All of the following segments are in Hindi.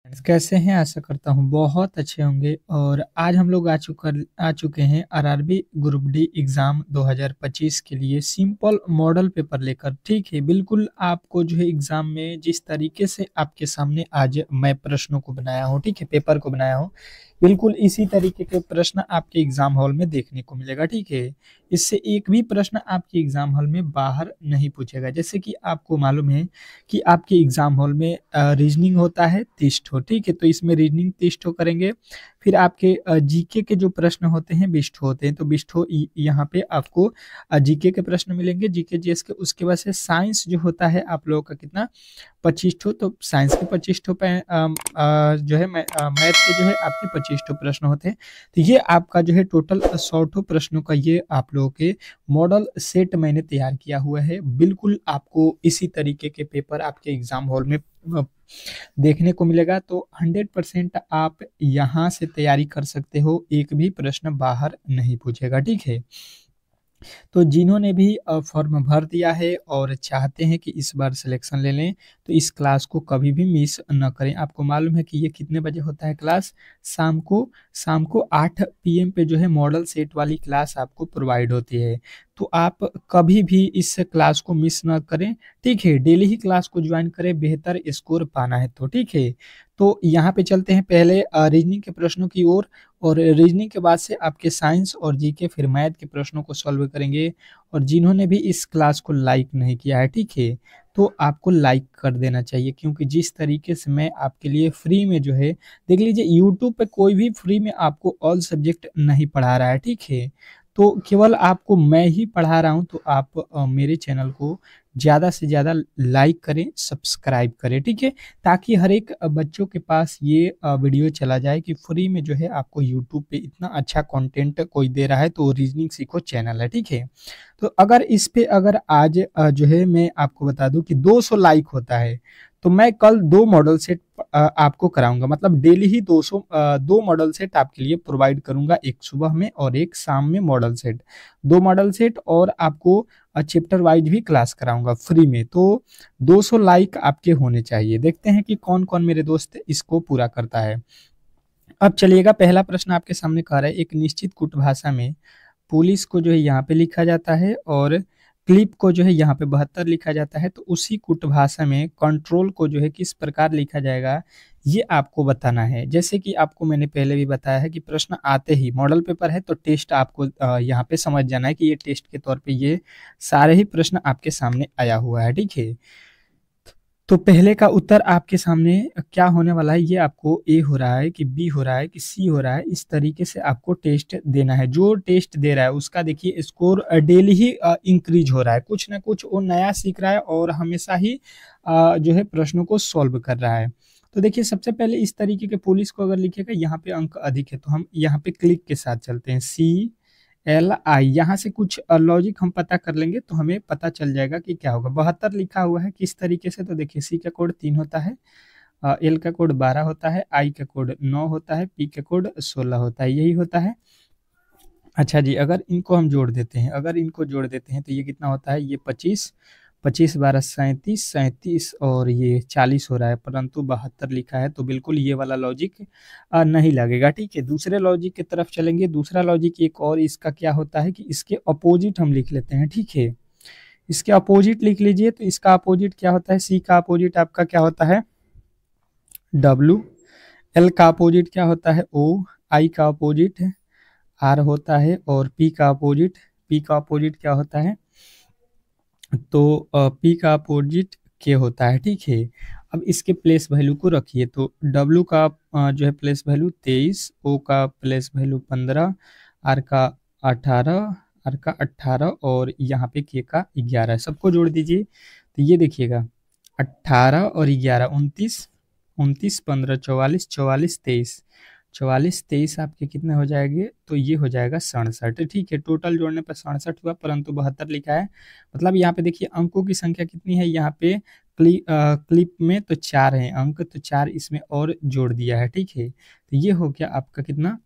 फ्रेंड्स, कैसे हैं? आशा करता हूँ बहुत अच्छे होंगे। और आज हम लोग आ चुके हैं आरआरबी ग्रुप डी एग्ज़ाम 2025 के लिए सिंपल मॉडल पेपर लेकर। ठीक है, बिल्कुल आपको जो है एग्ज़ाम में जिस तरीके से आपके सामने आज मैं प्रश्नों को बनाया हूँ, ठीक है, पेपर को बनाया हूँ, बिल्कुल इसी तरीके के प्रश्न आपके एग्ज़ाम हॉल में देखने को मिलेगा। ठीक है, इससे एक भी प्रश्न आपके एग्ज़ाम हॉल में बाहर नहीं पूछेगा। जैसे कि आपको मालूम है कि आपके एग्जाम हॉल में रीजनिंग होता है 30 ठो। ठीक है, तो इसमें रीजनिंग 30 ठो करेंगे। फिर आपके जीके के जो प्रश्न होते हैं 20 ठो होते हैं, तो 20 ठो यहाँ पे आपको जीके के प्रश्न मिलेंगे, जीके जीएस के। उसके बाद से साइंस जो होता है आप लोगों का कितना, 25 ठो। तो साइंस के 25 ठो जो है मैथ के जो है आपके 25 ठो प्रश्न होते हैं। तो ये आपका जो है टोटल 100 ठो प्रश्नों का ये आप लोगों के मॉडल सेट मैंने तैयार किया हुआ है। बिल्कुल आपको इसी तरीके के पेपर आपके एग्जाम हॉल में देखने को मिलेगा। तो 100% आप यहाँ से तैयारी कर सकते हो, एक भी प्रश्न बाहर नहीं पूछेगा। ठीक है, तो जिन्होंने भी फॉर्म भर दिया है और चाहते हैं कि इस बार सिलेक्शन ले लें, तो इस क्लास को कभी भी मिस न करें। आपको मालूम है कि ये कितने बजे होता है क्लास? शाम को 8 पीएम पे जो है मॉडल सेट वाली क्लास आपको प्रोवाइड होती है। तो आप कभी भी इस क्लास को मिस न करें। ठीक है, डेली ही क्लास को ज्वाइन करें, बेहतर स्कोर पाना है तो। ठीक है, तो यहाँ पे चलते हैं पहले रीजनिंग के प्रश्नों की ओर। और रीजनिंग के बाद से आपके साइंस और जीके फिर मैथ के प्रश्नों को सॉल्व करेंगे। और जिन्होंने भी इस क्लास को लाइक नहीं किया है, ठीक है, तो आपको लाइक कर देना चाहिए, क्योंकि जिस तरीके से मैं आपके लिए फ्री में जो है, देख लीजिए यूट्यूब पे कोई भी फ्री में आपको ऑल सब्जेक्ट नहीं पढ़ा रहा है। ठीक है, तो केवल आपको मैं ही पढ़ा रहा हूँ। तो आप मेरे चैनल को ज़्यादा से ज़्यादा लाइक करें, सब्सक्राइब करें। ठीक है, ताकि हर एक बच्चों के पास ये वीडियो चला जाए कि फ्री में जो है आपको यूट्यूब पे इतना अच्छा कंटेंट कोई दे रहा है। तो रीजनिंग सीखो चैनल है। ठीक है, तो अगर इस पे अगर आज जो है मैं आपको बता दूं कि 200 लाइक होता है, तो मैं कल 2 मॉडल सेट आपको कराऊंगा। मतलब डेली ही 2 मॉडल सेट आपके लिए प्रोवाइड करूंगा, एक सुबह में और एक शाम में मॉडल सेट, 2 मॉडल सेट। और आपको चैप्टर वाइज भी क्लास कराऊंगा फ्री में। तो 200 लाइक आपके होने चाहिए। देखते हैं कि कौन कौन मेरे दोस्त इसको पूरा करता है। अब चलिएगा, पहला प्रश्न आपके सामने कह रहा है, एक निश्चित कूट भाषा में पुलिस को जो है यहाँ पे लिखा जाता है और क्लिप को जो है यहाँ पे 72 लिखा जाता है। तो उसी कुट भाषा में कंट्रोल को जो है किस प्रकार लिखा जाएगा, ये आपको बताना है। जैसे कि आपको मैंने पहले भी बताया है कि प्रश्न आते ही, मॉडल पेपर है तो टेस्ट आपको यहाँ पे समझ जाना है कि ये टेस्ट के तौर पे ये सारे ही प्रश्न आपके सामने आया हुआ है। ठीक है, तो पहले का उत्तर आपके सामने क्या होने वाला है, ये आपको ए हो रहा है कि बी हो रहा है कि सी हो रहा है, इस तरीके से आपको टेस्ट देना है। जो टेस्ट दे रहा है उसका देखिए स्कोर डेली ही इंक्रीज हो रहा है, कुछ ना कुछ वो नया सीख रहा है और हमेशा ही जो है प्रश्नों को सॉल्व कर रहा है। तो देखिए, सबसे पहले इस तरीके के पुलिस को अगर लिखेगा, यहाँ पे अंक अधिक है, तो हम यहाँ पे क्लिक के साथ चलते हैं, CLI। यहाँ से कुछ लॉजिक हम पता कर लेंगे तो हमें पता चल जाएगा कि क्या होगा। 72 लिखा हुआ है किस तरीके से, तो देखिए सी का कोड 3 होता है, एल का कोड 12 होता है, आई का कोड 9 होता है, पी का कोड 16 होता है, यही होता है। अच्छा जी, अगर इनको हम जोड़ देते हैं, अगर इनको जोड़ देते हैं तो ये कितना होता है, ये 25, 25 12 37, 37 और ये 40 हो रहा है, परंतु 72 लिखा है। तो बिल्कुल ये वाला लॉजिक नहीं लगेगा। ठीक है, दूसरे लॉजिक की तरफ चलेंगे। दूसरा लॉजिक एक और इसका क्या होता है कि इसके अपोजिट हम लिख लेते हैं। ठीक है, इसके अपोजिट लिख लीजिए। तो इसका अपोजिट क्या होता है, सी का अपोजिट आपका क्या होता है, W। एल का अपोजिट क्या होता है, O। आई का अपोजिट आर होता है और पी का अपोजिट क्या होता है, तो पी का अपोजिट के होता है। ठीक है, अब इसके प्लेस वैल्यू को रखिए। तो डब्ल्यू का जो है प्लेस वैल्यू 23, ओ का प्लेस वैल्यू 15, आर का 18, और यहाँ पे के का 11। सबको जोड़ दीजिए तो ये देखिएगा 18 और 11 29, 29 15 44, 44 23, 44 23 आपके कितने हो जाएंगे, तो ये हो जाएगा 67। ठीक है, टोटल जोड़ने पर 67 हुआ, परंतु 72 लिखा है। मतलब यहाँ पे देखिए अंकों की संख्या कितनी है, यहाँ पे क्लिप में तो 4 है अंक, तो 4 इसमें और जोड़ दिया है। ठीक है, तो ये हो गया आपका कितना,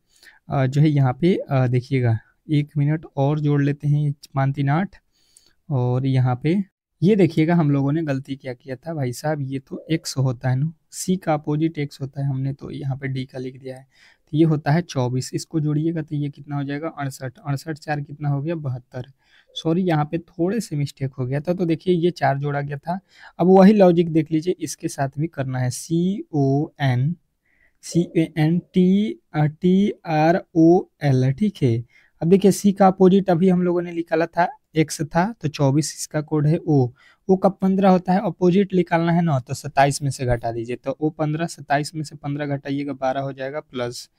जो है यहाँ पे देखिएगा, 1 मिनट और जोड़ लेते हैं, 5 3 8, और यहाँ पे ये देखिएगा हम लोगों ने गलती क्या किया था भाई साहब, ये तो x होता है ना, c का अपोजिट x होता है, हमने तो यहाँ पे d का लिख दिया है, तो ये होता है 24, इसको जोड़िएगा तो ये कितना हो जाएगा 68, 68 4 कितना हो गया 72। सॉरी यहाँ पे थोड़े से मिस्टेक हो गया था, तो देखिए ये 4 जोड़ा गया था। अब वही लॉजिक देख लीजिए, इसके साथ भी करना है, CON ठीक है। अब देखिए सी का अपोजिट अभी हम लोगों ने निकाला था एक्स था, तो 24, इसका कोड है ओ का 15 होता है, अपोजिट निकालना है ना, तो 27 में से घटा दीजिए, तो ओ 15, 27 में से 15 घटाइएगा 12 हो जाएगा, प्लस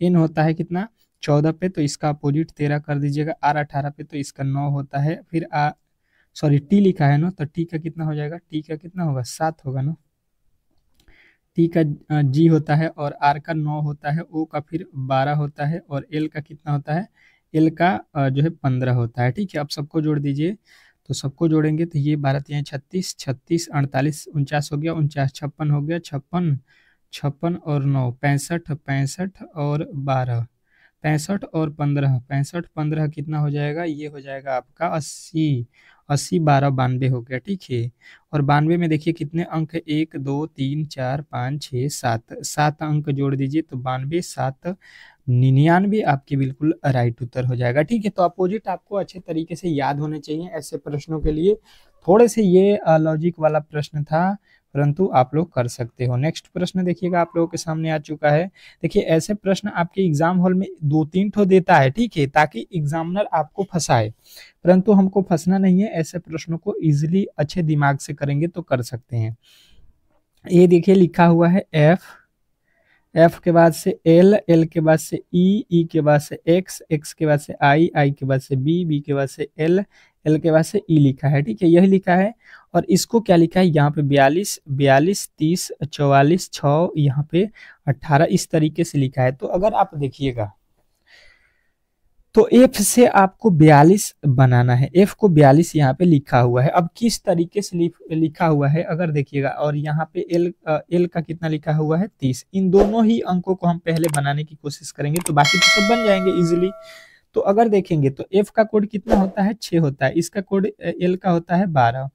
इन होता है कितना 14 पे, तो इसका अपोजिट 13 कर दीजिएगा, आर 18 पे, तो इसका 9 होता है, फिर सॉरी टी लिखा है ना, तो टी का कितना हो जाएगा, टी का कितना होगा 7 होगा ना, टी का जी होता है, और आर का 9 होता है, ओ का फिर 12 होता है, और एल का कितना होता है, एल का जो है 15 होता है, ठीक है। अब सबको जोड़ दीजिए, तो सबको जोड़ेंगे तो ये 12 तिया 36, 36 48 49 हो गया, 49 56 हो गया, 56 56 और 9 65, 65 और 12 65 और 15, 65 15 कितना हो जाएगा, ये हो जाएगा आपका 80, 80 12 92 हो गया, ठीक है। और 92 में देखिए कितने अंक है, 1 2 3 4 5 6 7, 7 अंक जोड़ दीजिए, तो 92 7 99 आपके बिल्कुल राइट उत्तर हो जाएगा, ठीक है। तो अपोजिट आपको अच्छे तरीके से याद होने चाहिए ऐसे प्रश्नों के लिए, थोड़े से ये लॉजिक वाला प्रश्न था, परंतु आप लोग कर सकते हो। नेक्स्ट प्रश्न देखिएगा आप लोगों के सामने आ चुका है। देखिए ऐसे प्रश्न आपके एग्जाम हॉल में 2-3 ठो देता है, ठीक है, ताकि एग्जामिनर आपको फंसाए, परंतु हमको फंसना नहीं है, ऐसे प्रश्नों को इजीली अच्छे दिमाग से करेंगे तो कर सकते हैं। ये देखिए लिखा हुआ है एफ, एफ के बाद से एल, एल के बाद से ई, ई के बाद से एक्स, एक्स के बाद से आई, आई के बाद से बी, बी के बाद से एल, एल के बाद से ई लिखा है, ठीक है, यही लिखा है। और इसको क्या लिखा है यहाँ पे 42 42 30 44 6 यहाँ पे 18 इस तरीके से लिखा है। तो अगर आप देखिएगा तो एफ से आपको 42 बनाना है, एफ को 42 यहाँ पे लिखा हुआ है। अब किस तरीके से लिखा हुआ है अगर देखिएगा, और यहाँ पे एल का कितना लिखा हुआ है 30, इन दोनों ही अंकों को हम पहले बनाने की कोशिश करेंगे, तो बाकी तो सब बन जाएंगे इजिली। तो अगर देखेंगे तो एफ का कोड कितना होता है 6 होता है, इसका कोड एल का होता है 12,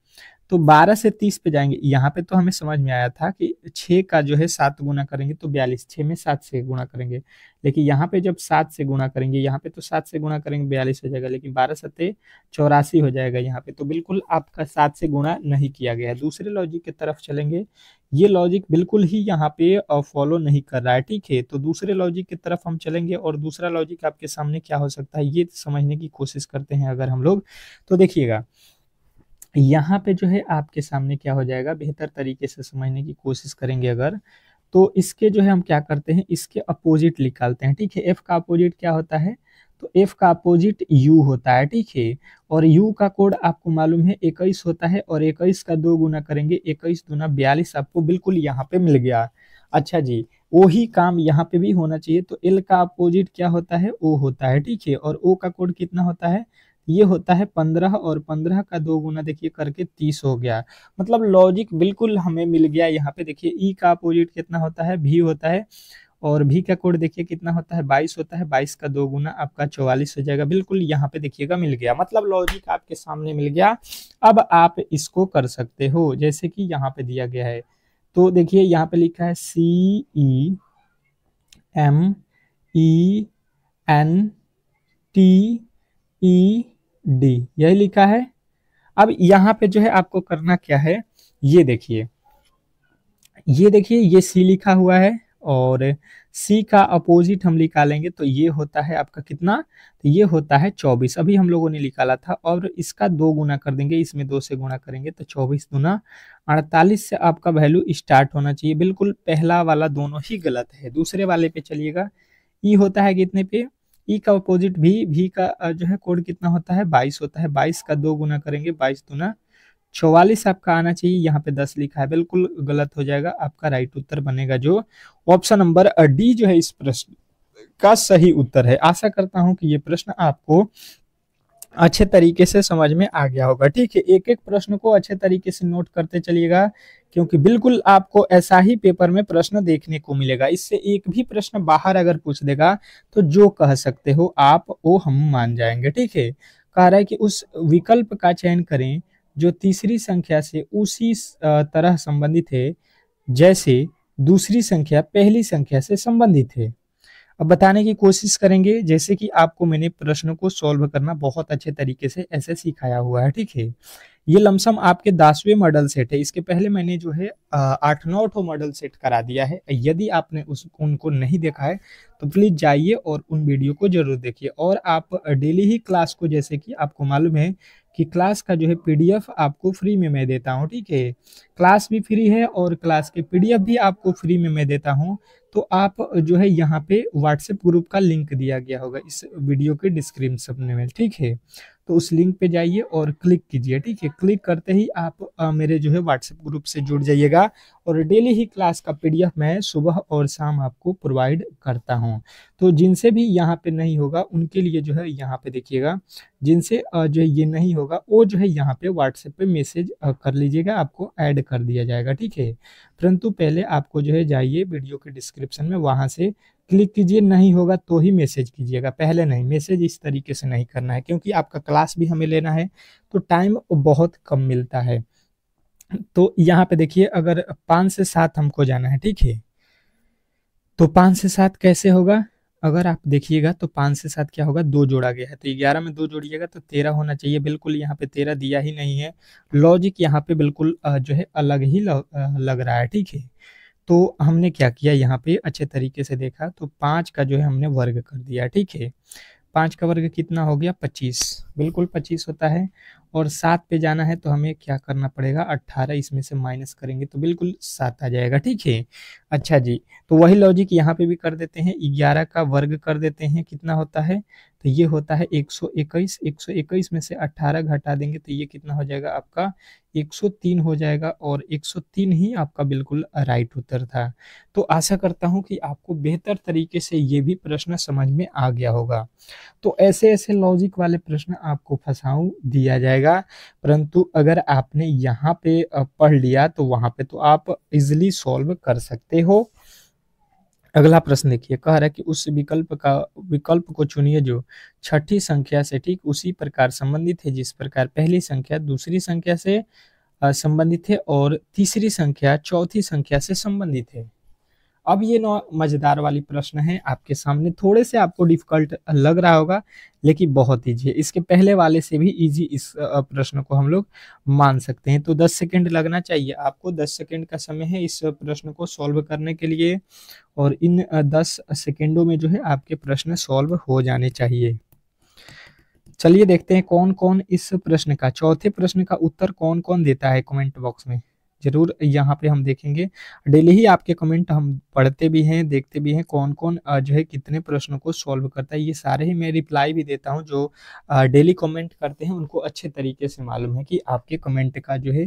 तो 12 से 30 पे जाएंगे। यहाँ पे तो हमें समझ में आया था कि 6 का जो है 7 गुना करेंगे तो 42, 6 में 7 से गुणा करेंगे, लेकिन यहाँ पे जब 7 से गुणा करेंगे, यहाँ पे तो 7 से गुणा करेंगे 42 हो जाएगा, लेकिन 12 सत्ते 84 हो जाएगा यहाँ पे, तो बिल्कुल आपका 7 से गुणा नहीं किया गया है। दूसरे लॉजिक की तरफ चलेंगे, ये लॉजिक बिल्कुल ही यहाँ पे फॉलो नहीं कर रहा है, ठीक है। तो दूसरे लॉजिक की तरफ हम चलेंगे, और दूसरा लॉजिक आपके सामने क्या हो सकता है ये समझने की कोशिश करते हैं अगर हम लोग। तो देखिएगा यहाँ पे जो है आपके सामने क्या हो जाएगा, बेहतर तरीके से समझने की कोशिश करेंगे अगर, तो इसके जो है हम क्या करते हैं, इसके अपोजिट निकालते हैं, ठीक है। एफ का अपोजिट क्या होता है, तो एफ का अपोजिट यू होता है, ठीक है। और यू का कोड आपको मालूम है 21 होता है, और 21 का 2 गुना करेंगे, 21 दूना 42 आपको बिल्कुल यहाँ पे मिल गया। अच्छा जी, वही काम यहाँ पे भी होना चाहिए। तो एल का अपोजिट क्या होता है, ओ होता है, ठीक है। और ओ का कोड कितना होता है, ये होता है 15, और 15 का 2 गुना देखिए करके 30 हो गया। मतलब लॉजिक बिल्कुल हमें मिल गया। यहाँ पे देखिए ई का अपोजिट कितना होता है, भी होता है, और भी का कोड देखिए कितना होता है 22 होता है, 22 का 2 गुना आपका 44 हो जाएगा, बिल्कुल यहाँ पे देखिएगा मिल गया, मतलब लॉजिक आपके सामने मिल गया। अब आप इसको कर सकते हो जैसे कि यहाँ पे दिया गया है। तो देखिए यहाँ पे लिखा है CEMENTED, यही लिखा है। अब यहाँ पे जो है आपको करना क्या है, ये देखिए, ये देखिए ये सी लिखा हुआ है, और सी का अपोजिट हम निकालेंगे तो ये होता है आपका कितना, तो ये होता है 24, अभी हम लोगों ने निकाला था, और इसका 2 गुना कर देंगे, इसमें 2 से गुना करेंगे तो 24 दूना 48 से आपका वैल्यू स्टार्ट होना चाहिए। बिल्कुल पहला वाला दोनों ही गलत है, दूसरे वाले पे चलिएगा। ई होता है कितने पे, ई का अपोजिट भी का जो है कोड कितना होता है 22 होता है, 22 का 2 गुना करेंगे, 22 दूना 44 आपका आना चाहिए, यहाँ पे 10 लिखा है, बिल्कुल गलत हो जाएगा। आपका राइट उत्तर बनेगा जो ऑप्शन नंबर डी जो है इस प्रश्न का सही उत्तर है। आशा करता हूं कि ये प्रश्न आपको अच्छे तरीके से समझ में आ गया होगा, ठीक है। एक एक प्रश्न को अच्छे तरीके से नोट करते चलिएगा, क्योंकि बिल्कुल आपको ऐसा ही पेपर में प्रश्न देखने को मिलेगा। इससे एक भी प्रश्न बाहर अगर पूछ देगा तो जो कह सकते हो आप वो हम मान जाएंगे, ठीक है। कह रहा है कि उस विकल्प का चयन करें जो तीसरी संख्या से उसी तरह संबंधित है जैसे दूसरी संख्या पहली संख्या से संबंधित है। अब बताने की कोशिश करेंगे, जैसे कि आपको मैंने प्रश्न को सॉल्व करना बहुत अच्छे तरीके से ऐसे सिखाया हुआ है, ठीक है। ये लमसम आपके 10वें मॉडल सेट है। इसके पहले मैंने जो है 8-9 ठो मॉडल सेट करा दिया है। यदि आपने उनको नहीं देखा है तो प्लीज जाइए और उन वीडियो को जरूर देखिए। और आप डेली ही क्लास को, जैसे कि आपको मालूम है कि क्लास का जो है पीडीएफ आपको फ्री में मैं देता हूँ, ठीक है। क्लास भी फ्री है और क्लास के पीडीएफ भी आपको फ्री में मैं देता हूँ। तो आप जो है यहाँ पे व्हाट्सएप ग्रुप का लिंक दिया गया होगा इस वीडियो के डिस्क्रिप्शन में, ठीक है। तो उस लिंक पे जाइए और क्लिक कीजिए, ठीक है। क्लिक करते ही आप मेरे जो है व्हाट्सएप ग्रुप से जुड़ जाइएगा और डेली ही क्लास का पीडीएफ मैं सुबह और शाम आपको प्रोवाइड करता हूँ। तो जिनसे भी यहाँ पे नहीं होगा उनके लिए जो है यहाँ पे देखिएगा, जिनसे जो है ये नहीं होगा वो जो है यहाँ पे व्हाट्सएप पे मैसेज कर लीजिएगा, आपको ऐड कर दिया जाएगा, ठीक है। परंतु पहले आपको जो है जाइए वीडियो के डिस्क्रिप्शन में, वहां से क्लिक कीजिए। नहीं होगा तो ही मैसेज कीजिएगा, पहले नहीं। मैसेज इस तरीके से नहीं करना है क्योंकि आपका क्लास भी हमें लेना है तो टाइम बहुत कम मिलता है। तो यहाँ पे देखिए, अगर 5 से 7 हमको जाना है, ठीक है। तो 5 से 7 कैसे होगा, अगर आप देखिएगा तो 5 से 7 क्या होगा, 2 जोड़ा गया है तो 11 में 2 जोड़िएगा तो 13 होना चाहिए। बिल्कुल यहाँ पे 13 दिया ही नहीं है। लॉजिक यहाँ पे बिल्कुल जो है अलग ही लग रहा है, ठीक है। तो हमने क्या किया, यहाँ पे अच्छे तरीके से देखा तो 5 का जो है हमने वर्ग कर दिया, ठीक है। 5 का वर्ग कितना हो गया, 25। बिल्कुल 25 होता है। और 7 पे जाना है तो हमें क्या करना पड़ेगा, 18 इसमें से माइनस करेंगे तो बिल्कुल 7 आ जाएगा, ठीक है। अच्छा जी, तो वही लॉजिक यहाँ पे भी कर देते हैं। 11 का वर्ग कर देते हैं, कितना होता है, तो ये होता है 121। 121 में से 18 घटा देंगे तो ये कितना हो जाएगा आपका, 103 हो जाएगा। और 103 ही आपका बिल्कुल राइट उत्तर था। तो आशा करता हूँ कि आपको बेहतर तरीके से ये भी प्रश्न समझ में आ गया होगा। तो ऐसे ऐसे लॉजिक वाले प्रश्न आपको फंसाऊं दिया जाएगा, परंतु अगर आपने यहाँ पे पढ़ लिया तो वहां पे तो आप इजिली सॉल्व कर सकते हो। अगला प्रश्न देखिए, कह रहा है कि उस विकल्प को चुनिए जो छठी संख्या से ठीक उसी प्रकार संबंधित है जिस प्रकार पहली संख्या दूसरी संख्या से संबंधित है और तीसरी संख्या चौथी संख्या से संबंधित है। अब ये मजेदार वाली प्रश्न है आपके सामने। थोड़े से आपको डिफिकल्ट लग रहा होगा लेकिन बहुत इजी है। इसके पहले वाले से भी इजी इस प्रश्न को हम लोग मान सकते हैं। तो 10 सेकंड लगना चाहिए आपको। 10 सेकंड का समय है इस प्रश्न को सॉल्व करने के लिए और इन 10 सेकंडों में जो है आपके प्रश्न सॉल्व हो जाने चाहिए। चलिए देखते हैं कौन कौन इस प्रश्न का, चौथे प्रश्न का उत्तर कौन कौन देता है कमेंट बॉक्स में। जरूर यहाँ पे हम देखेंगे। डेली ही आपके कमेंट हम पढ़ते भी हैं, देखते भी हैं कौन कौन जो है कितने प्रश्नों को सॉल्व करता है। ये सारे ही मैं रिप्लाई भी देता हूँ। जो डेली कमेंट करते हैं उनको अच्छे तरीके से मालूम है कि आपके कमेंट का जो है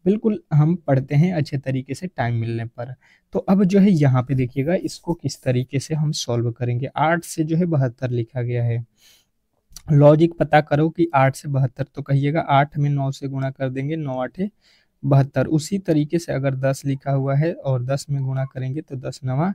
बिल्कुल हम पढ़ते हैं अच्छे तरीके से टाइम मिलने पर। तो अब जो है यहाँ पे देखिएगा इसको किस तरीके से हम सॉल्व करेंगे। 8 से जो है 72 लिखा गया है। लॉजिक पता करो कि 8 से 72 तो कहिएगा 8 में 9 से गुणा कर देंगे, 9 8 72। उसी तरीके से अगर 10 लिखा हुआ है और 10 में गुणा करेंगे तो 10 9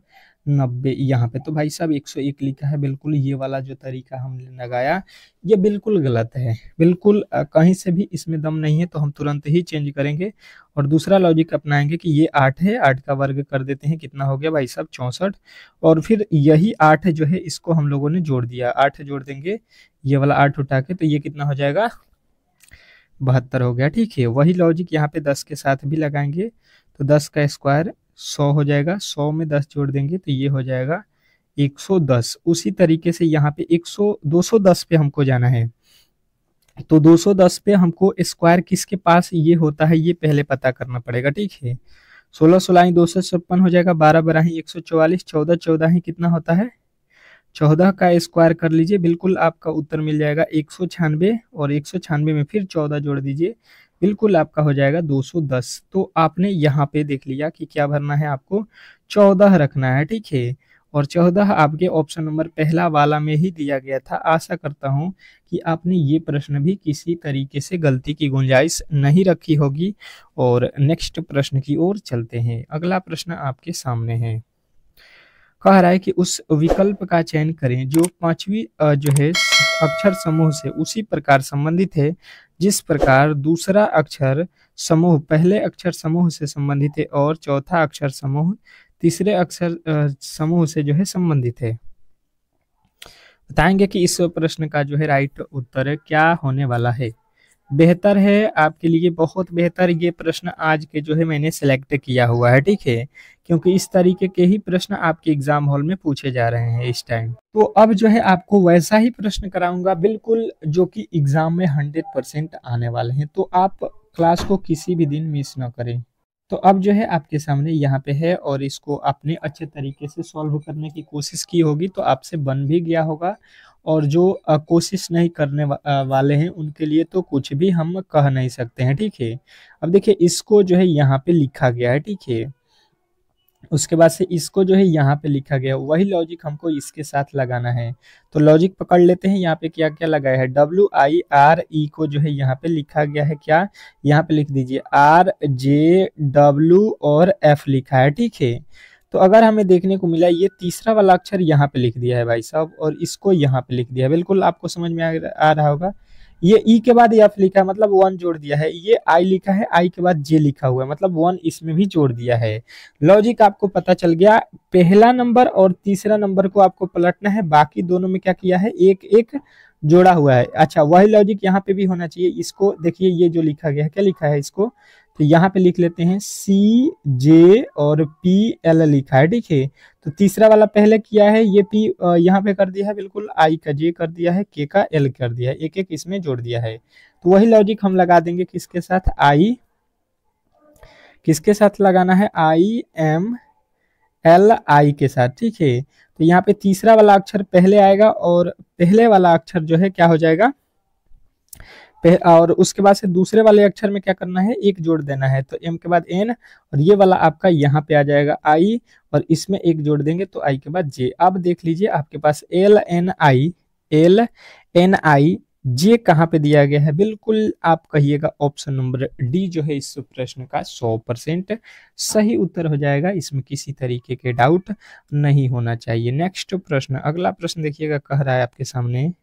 90। यहाँ पे तो भाई साहब 101 लिखा है। बिल्कुल ये वाला जो तरीका हमने लगाया ये बिल्कुल गलत है। बिल्कुल कहीं से भी इसमें दम नहीं है तो हम तुरंत ही चेंज करेंगे और दूसरा लॉजिक अपनाएंगे कि ये 8 है, 8 का वर्ग कर देते हैं, कितना हो गया भाई साहब 64। और फिर यही 8 जो है इसको हम लोगों ने जोड़ दिया, 8 जोड़ देंगे ये वाला 8 उठा के तो ये कितना हो जाएगा 72 हो गया, ठीक है। वही लॉजिक यहाँ पे 10 के साथ भी लगाएंगे तो 10 का स्क्वायर 100 हो जाएगा। 100 में 10 जोड़ देंगे तो ये हो जाएगा 110। उसी तरीके से यहाँ पे 210 पे हमको जाना है तो 210 पे हमको स्क्वायर किसके पास ये होता है ये पहले पता करना पड़ेगा, ठीक है। 16 16 256 हो जाएगा, 12 12 144, 14 14 कितना होता है 14 का स्क्वायर कर लीजिए, बिल्कुल आपका उत्तर मिल जाएगा 196। और 196 में फिर 14 जोड़ दीजिए, बिल्कुल आपका हो जाएगा 210। तो आपने यहाँ पे देख लिया कि क्या भरना है, आपको 14 रखना है, ठीक है। और 14 आपके ऑप्शन नंबर पहला वाला में ही दिया गया था। आशा करता हूँ कि आपने ये प्रश्न भी किसी तरीके से गलती की गुंजाइश नहीं रखी होगी। और नेक्स्ट प्रश्न की ओर चलते हैं। अगला प्रश्न आपके सामने है। कह रहा है कि उस विकल्प का चयन करें जो पांचवी जो है अक्षर समूह से उसी प्रकार संबंधित है जिस प्रकार दूसरा अक्षर समूह पहले अक्षर समूह से संबंधित है और चौथा अक्षर समूह तीसरे अक्षर समूह से जो है संबंधित है। बताएंगे कि इस प्रश्न का जो है राइट उत्तर क्या होने वाला है। बेहतर है आपके लिए, बहुत बेहतर ये प्रश्न आज के जो है मैंने सिलेक्ट किया हुआ है, ठीक है, क्योंकि इस तरीके के ही प्रश्न आपके एग्जाम हॉल में पूछे जा रहे हैं इस टाइम। तो अब जो है आपको वैसा ही प्रश्न कराऊंगा बिल्कुल जो कि एग्जाम में 100% आने वाले हैं, तो आप क्लास को किसी भी दिन मिस ना करें। तो अब जो है आपके सामने यहाँ पे है और इसको आपने अच्छे तरीके से सॉल्व करने की कोशिश की होगी तो आपसे बन भी गया होगा, और जो कोशिश नहीं करने वाले हैं उनके लिए तो कुछ भी हम कह नहीं सकते हैं, ठीक है। अब देखिए इसको जो है यहाँ पे लिखा गया है, ठीक है, उसके बाद से इसको जो है यहाँ पे लिखा गया, वही लॉजिक हमको इसके साथ लगाना है। तो लॉजिक पकड़ लेते हैं, यहाँ पे क्या क्या लगाया है, WIRE को जो है यहाँ पे लिखा गया है, क्या यहाँ पे लिख दीजिए RJW और F लिखा है, ठीक है। तो अगर हमें देखने को मिला ये तीसरा वाला अक्षर यहाँ पे लिख दिया है भाई साहब, और इसको यहाँ पे लिख दिया है, बिल्कुल आपको समझ में आ रहा होगा। ये ई के बाद एफ लिखा है मतलब 1 जोड़ दिया है, ये आई लिखा है, आई के बाद जे लिखा हुआ है मतलब 1 इसमें भी जोड़ दिया है। लॉजिक आपको पता चल गया, पहला नंबर और तीसरा नंबर को आपको पलटना है, बाकी दोनों में क्या किया है, एक एक जोड़ा हुआ है। अच्छा वही लॉजिक यहाँ पे भी होना चाहिए। इसको देखिए ये जो लिखा गया है, क्या लिखा है इसको, तो यहाँ पे लिख लेते हैं CJ और PL लिखा है, ठीक है। तो तीसरा वाला पहले किया है, ये P यहाँ पे कर दिया है, बिल्कुल I का J कर दिया है, K का L कर दिया है, एक एक इसमें जोड़ दिया है। तो वही लॉजिक हम लगा देंगे किसके साथ, किसके साथ लगाना है, IMLI के साथ, ठीक है। तो यहाँ पे तीसरा वाला अक्षर पहले आएगा और पहले वाला अक्षर जो है क्या हो जाएगा, और उसके बाद से दूसरे वाले अक्षर में क्या करना है, एक जोड़ देना है, तो M के बाद N और ये वाला आपका यहाँ पे आ जाएगा I और इसमें एक जोड़ देंगे तो I के बाद J। अब देख लीजिए आपके पास LNI J कहाँ पे दिया गया है, बिल्कुल आप कहिएगा ऑप्शन नंबर डी जो है इस प्रश्न का 100% सही उत्तर हो जाएगा, इसमें किसी तरीके के डाउट नहीं होना चाहिए। नेक्स्ट प्रश्न, अगला प्रश्न देखिएगा, कह रहा है आपके सामने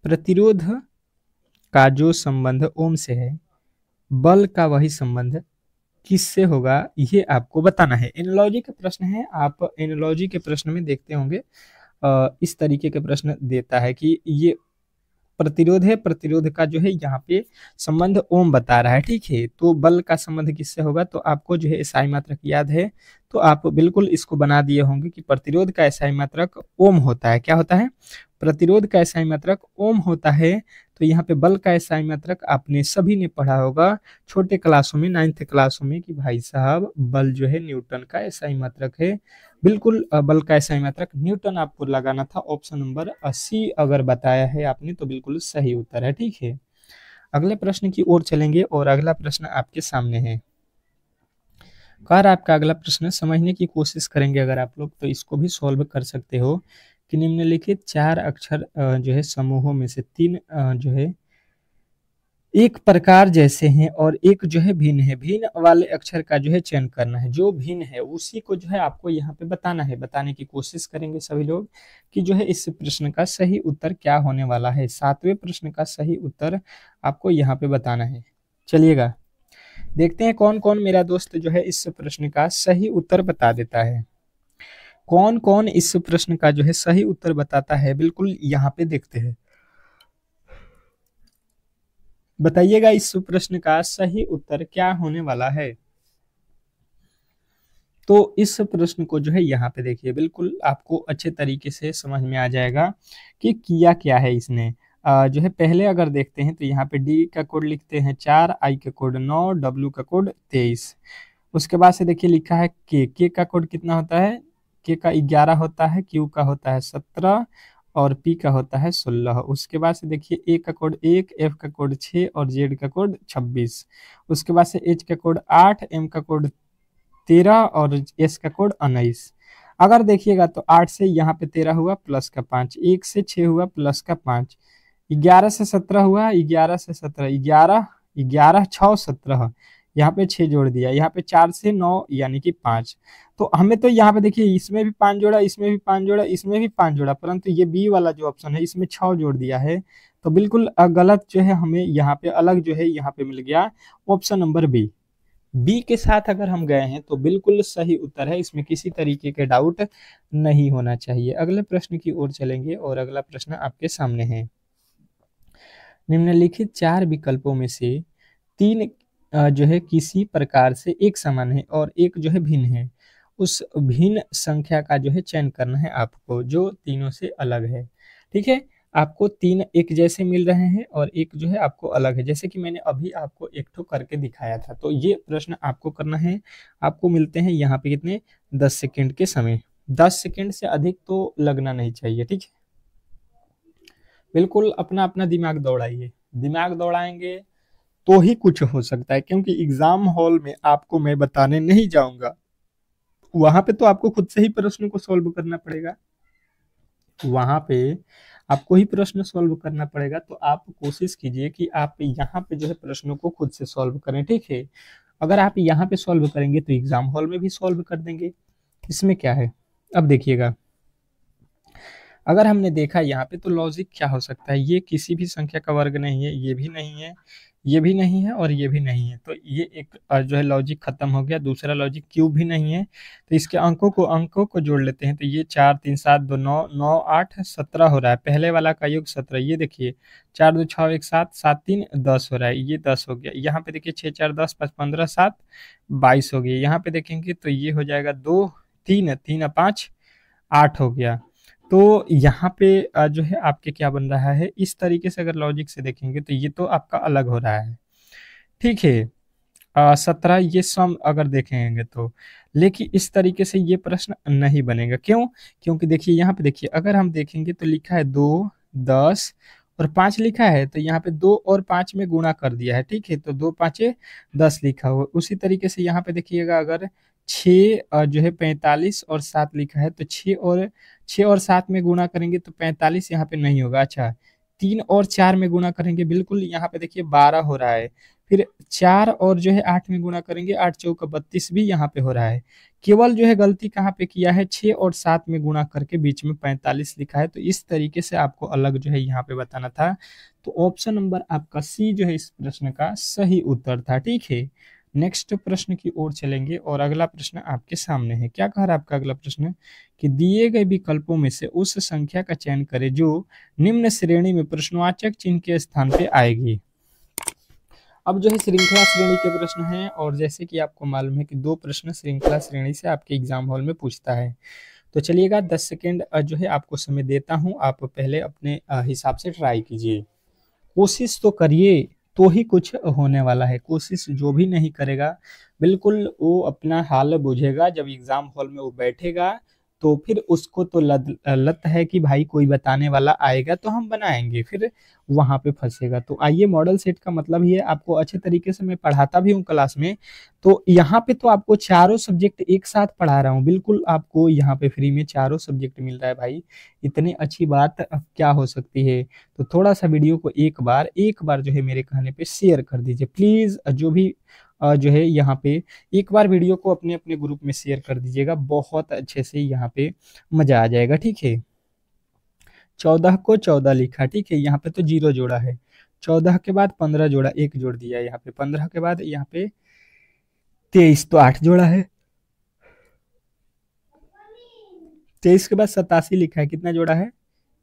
प्रतिरोध का जो संबंध ओम से है बल का वही संबंध किससे होगा, ये आपको बताना है। एनालॉजी का प्रश्न है, आप एनालॉजी के प्रश्न में देखते होंगे इस तरीके के प्रश्न देता है कि ये प्रतिरोध है, प्रतिरोध का जो है यहाँ पे संबंध ओम बता रहा है, ठीक है। तो बल का संबंध किससे होगा, तो आपको जो है एसआई मात्रक याद है तो आप बिल्कुल इसको बना दिए होंगे कि प्रतिरोध का एसआई मात्रक ओम होता है। क्या होता है, प्रतिरोध का एसआई मात्रक ओम होता है। तो यहाँ पे बल का एसआई मात्रक आपने सभी ने पढ़ा होगा छोटे क्लासों में, 9th क्लासों में, कि भाई साहब बल जो है न्यूटन का एसआई मात्रक है। बिल्कुल बल का एसआई मात्रक न्यूटन आपको लगाना था। ऑप्शन नंबर 80 अगर बताया है आपने तो बिल्कुल सही उत्तर है, ठीक है। अगले प्रश्न की ओर चलेंगे और अगला प्रश्न आपके सामने है। कार आपका अगला प्रश्न समझने की कोशिश करेंगे अगर आप लोग तो इसको भी सॉल्व कर सकते हो कि निम्नलिखित 4 अक्षर जो है समूहों में से 3 जो है एक प्रकार जैसे हैं और एक जो है भिन्न है। भिन्न वाले अक्षर का जो है चयन करना है, जो भिन्न है उसी को जो है आपको यहाँ पे बताना है। बताने की कोशिश करेंगे सभी लोग कि जो है इस प्रश्न का सही उत्तर क्या होने वाला है। 7वें प्रश्न का सही उत्तर आपको यहाँ पे बताना है। चलिएगा देखते हैं कौन कौन मेरा दोस्त जो है इस प्रश्न का सही उत्तर बता देता है। कौन कौन इस प्रश्न का जो है सही उत्तर बताता है, बिल्कुल यहाँ पे देखते हैं। बताइएगा इस प्रश्न का सही उत्तर क्या होने वाला है। तो इस प्रश्न को जो है यहाँ पे देखिए, बिल्कुल आपको अच्छे तरीके से समझ में आ जाएगा कि किया क्या है इसने। जो है पहले अगर देखते हैं तो यहाँ पे डी का कोड लिखते हैं 4, आई का कोड 9, डब्ल्यू का कोड 23। उसके बाद से देखिए लिखा है के का कोड कितना होता है, के का 11 होता है, क्यू का होता है 17 और पी का होता है 16। उसके बाद से देखिए ए का कोड 1, एफ का कोड 6 और जेड का कोड 26। उसके बाद से एच का कोड 8, एम का कोड 13 और एस का कोड 19। अगर देखिएगा तो 8 से यहाँ पे 13 हुआ प्लस का 5, 1 से 6 हुआ प्लस का 5, 11 से 17 हुआ, 11 से 17, 11, 11 6 17, यहाँ पे 6 जोड़ दिया, यहाँ पे 4 से 9 यानी कि 5। तो हमें तो यहाँ पे देखिए इसमें भी 5 जोड़ा, इसमें भी 5 जोड़ा, इसमें भी 5 जोड़ा, परंतु ये बी वाला जो ऑप्शन है इसमें 6 जोड़ दिया है। तो बिल्कुल गलत जो है हमें यहाँ पे अलग जो है यहाँ पे मिल गया ऑप्शन नंबर बी। बी के साथ अगर हम गए हैं तो बिल्कुल सही उत्तर है, इसमें किसी तरीके के डाउट नहीं होना चाहिए। अगले प्रश्न की ओर चलेंगे और अगला प्रश्न आपके सामने है। निम्नलिखित 4 विकल्पों में से 3 जो है किसी प्रकार से एक समान है और एक जो है भिन्न है। उस भिन्न संख्या का जो है चयन करना है आपको, जो तीनों से अलग है। ठीक है, आपको 3 एक जैसे मिल रहे हैं और एक जो है आपको अलग है, जैसे कि मैंने अभी आपको एक ठो करके दिखाया था। तो ये प्रश्न आपको करना है। आपको मिलते हैं यहाँ पे कितने 10 सेकेंड के समय। 10 सेकेंड से अधिक तो लगना नहीं चाहिए। ठीक है, बिल्कुल अपना अपना दिमाग दौड़ाइए, दिमाग दौड़ाएंगे तो ही कुछ हो सकता है, क्योंकि एग्जाम हॉल में आपको मैं बताने नहीं जाऊंगा, वहां पे तो आपको खुद से ही प्रश्न को सॉल्व करना पड़ेगा, वहां पे आपको ही प्रश्न सॉल्व करना पड़ेगा। तो आप कोशिश कीजिए कि आप यहाँ पे जो है प्रश्नों को खुद से सॉल्व करें। ठीक है, अगर आप यहाँ पे सॉल्व करेंगे तो एग्जाम हॉल में भी सॉल्व कर देंगे, इसमें क्या है। अब देखिएगा, अगर हमने देखा यहाँ पे तो लॉजिक क्या हो सकता है, ये किसी भी संख्या का वर्ग नहीं है, ये भी नहीं है, ये भी नहीं है और ये भी नहीं है। तो ये एक जो है लॉजिक खत्म हो गया। दूसरा लॉजिक क्यूब भी नहीं है, तो इसके अंकों को जोड़ लेते हैं। तो ये 4 3 7 2 9 9 8 17 हो रहा है, पहले वाला का योग 17। ये देखिए 4 2 6 1 7 7 3 10 हो रहा है, ये 10 हो गया। यहाँ पे देखिए 6 4 10 5 15 7 22 हो गया। यहाँ पे देखेंगे तो ये हो जाएगा 2 3 3 5 8 हो गया। तो यहाँ पे जो है आपके क्या बन रहा है, इस तरीके से अगर लॉजिक से देखेंगे तो ये तो आपका अलग हो रहा है। ठीक है, 17 ये सम अगर देखेंगे तो, लेकिन इस तरीके से ये प्रश्न नहीं बनेगा। क्यों? क्योंकि देखिए यहाँ पे देखिए, अगर हम देखेंगे तो लिखा है 2 10 और 5 लिखा है, तो यहाँ पे 2 और 5 में गुणा कर दिया है। ठीक है, तो 2 5 10 लिखा हुआ। उसी तरीके से यहाँ पे देखिएगा, अगर 6 जो है 45 और 7 लिखा है, तो 6 और 7 में गुणा करेंगे तो 45 यहाँ पे नहीं होगा। अच्छा, 3 और 4 में गुणा करेंगे, बिल्कुल यहाँ पे देखिए 12 हो रहा है। फिर 4 और जो है 8 में गुणा करेंगे, 8 चौका 32 भी यहाँ पे हो रहा है। केवल जो है गलती कहाँ पे किया है, 6 और 7 में गुणा करके बीच में 45 लिखा है। तो इस तरीके से आपको अलग जो है यहाँ पे बताना था। तो ऑप्शन नंबर आपका सी जो है इस प्रश्न का सही उत्तर था। ठीक है, नेक्स्ट प्रश्न की ओर चलेंगे और अगला प्रश्न आपके सामने है। क्या कह रहा है आपका अगला प्रश्न, कि दिए गए विकल्पों में से उस संख्या का चयन करें जो निम्न श्रेणी में प्रश्नवाचक चिन्ह के स्थान पे आएगी। अब जो है श्रृंखला श्रेणी के प्रश्न हैं, और जैसे कि आपको मालूम है कि 2 प्रश्न श्रृंखला श्रेणी से आपके एग्जाम हॉल में पूछता है। तो चलिएगा 10 सेकेंड जो है आपको समय देता हूं, आप पहले अपने हिसाब से ट्राई कीजिए, कोशिश तो करिए तो ही कुछ होने वाला है। कोशिश जो भी नहीं करेगा बिल्कुल वो अपना हाल बुझेगा। जब एग्जाम हॉल में वो बैठेगा तो फिर उसको तो लत है कि भाई कोई बताने वाला आएगा तो हम बनाएंगे, फिर वहां पे फंसेगा। तो आइए, मॉडल सेट का मतलब ये आपको अच्छे तरीके से मैं पढ़ाता भी हूँ क्लास में। तो यहाँ पे तो आपको चारों सब्जेक्ट एक साथ पढ़ा रहा हूँ, बिल्कुल आपको यहाँ पे फ्री में चारों सब्जेक्ट मिल रहा है भाई। इतनी अच्छी बात अब क्या हो सकती है। तो थोड़ा सा वीडियो को एक बार जो है मेरे कहने पे शेयर कर दीजिए प्लीज। जो भी जो है यहाँ पे एक बार वीडियो को अपने अपने ग्रुप में शेयर कर दीजिएगा, बहुत अच्छे से यहाँ पे मजा आ जाएगा। ठीक है, 14 को 14 लिखा, ठीक है, यहाँ पे तो 0 जोड़ा है। 14 के बाद 15 जोड़ा, 1 जोड़ दिया यहाँ पे। 15 के बाद यहाँ पे 23, तो 8 जोड़ा है। 23 के बाद 87 लिखा है, कितना जोड़ा है,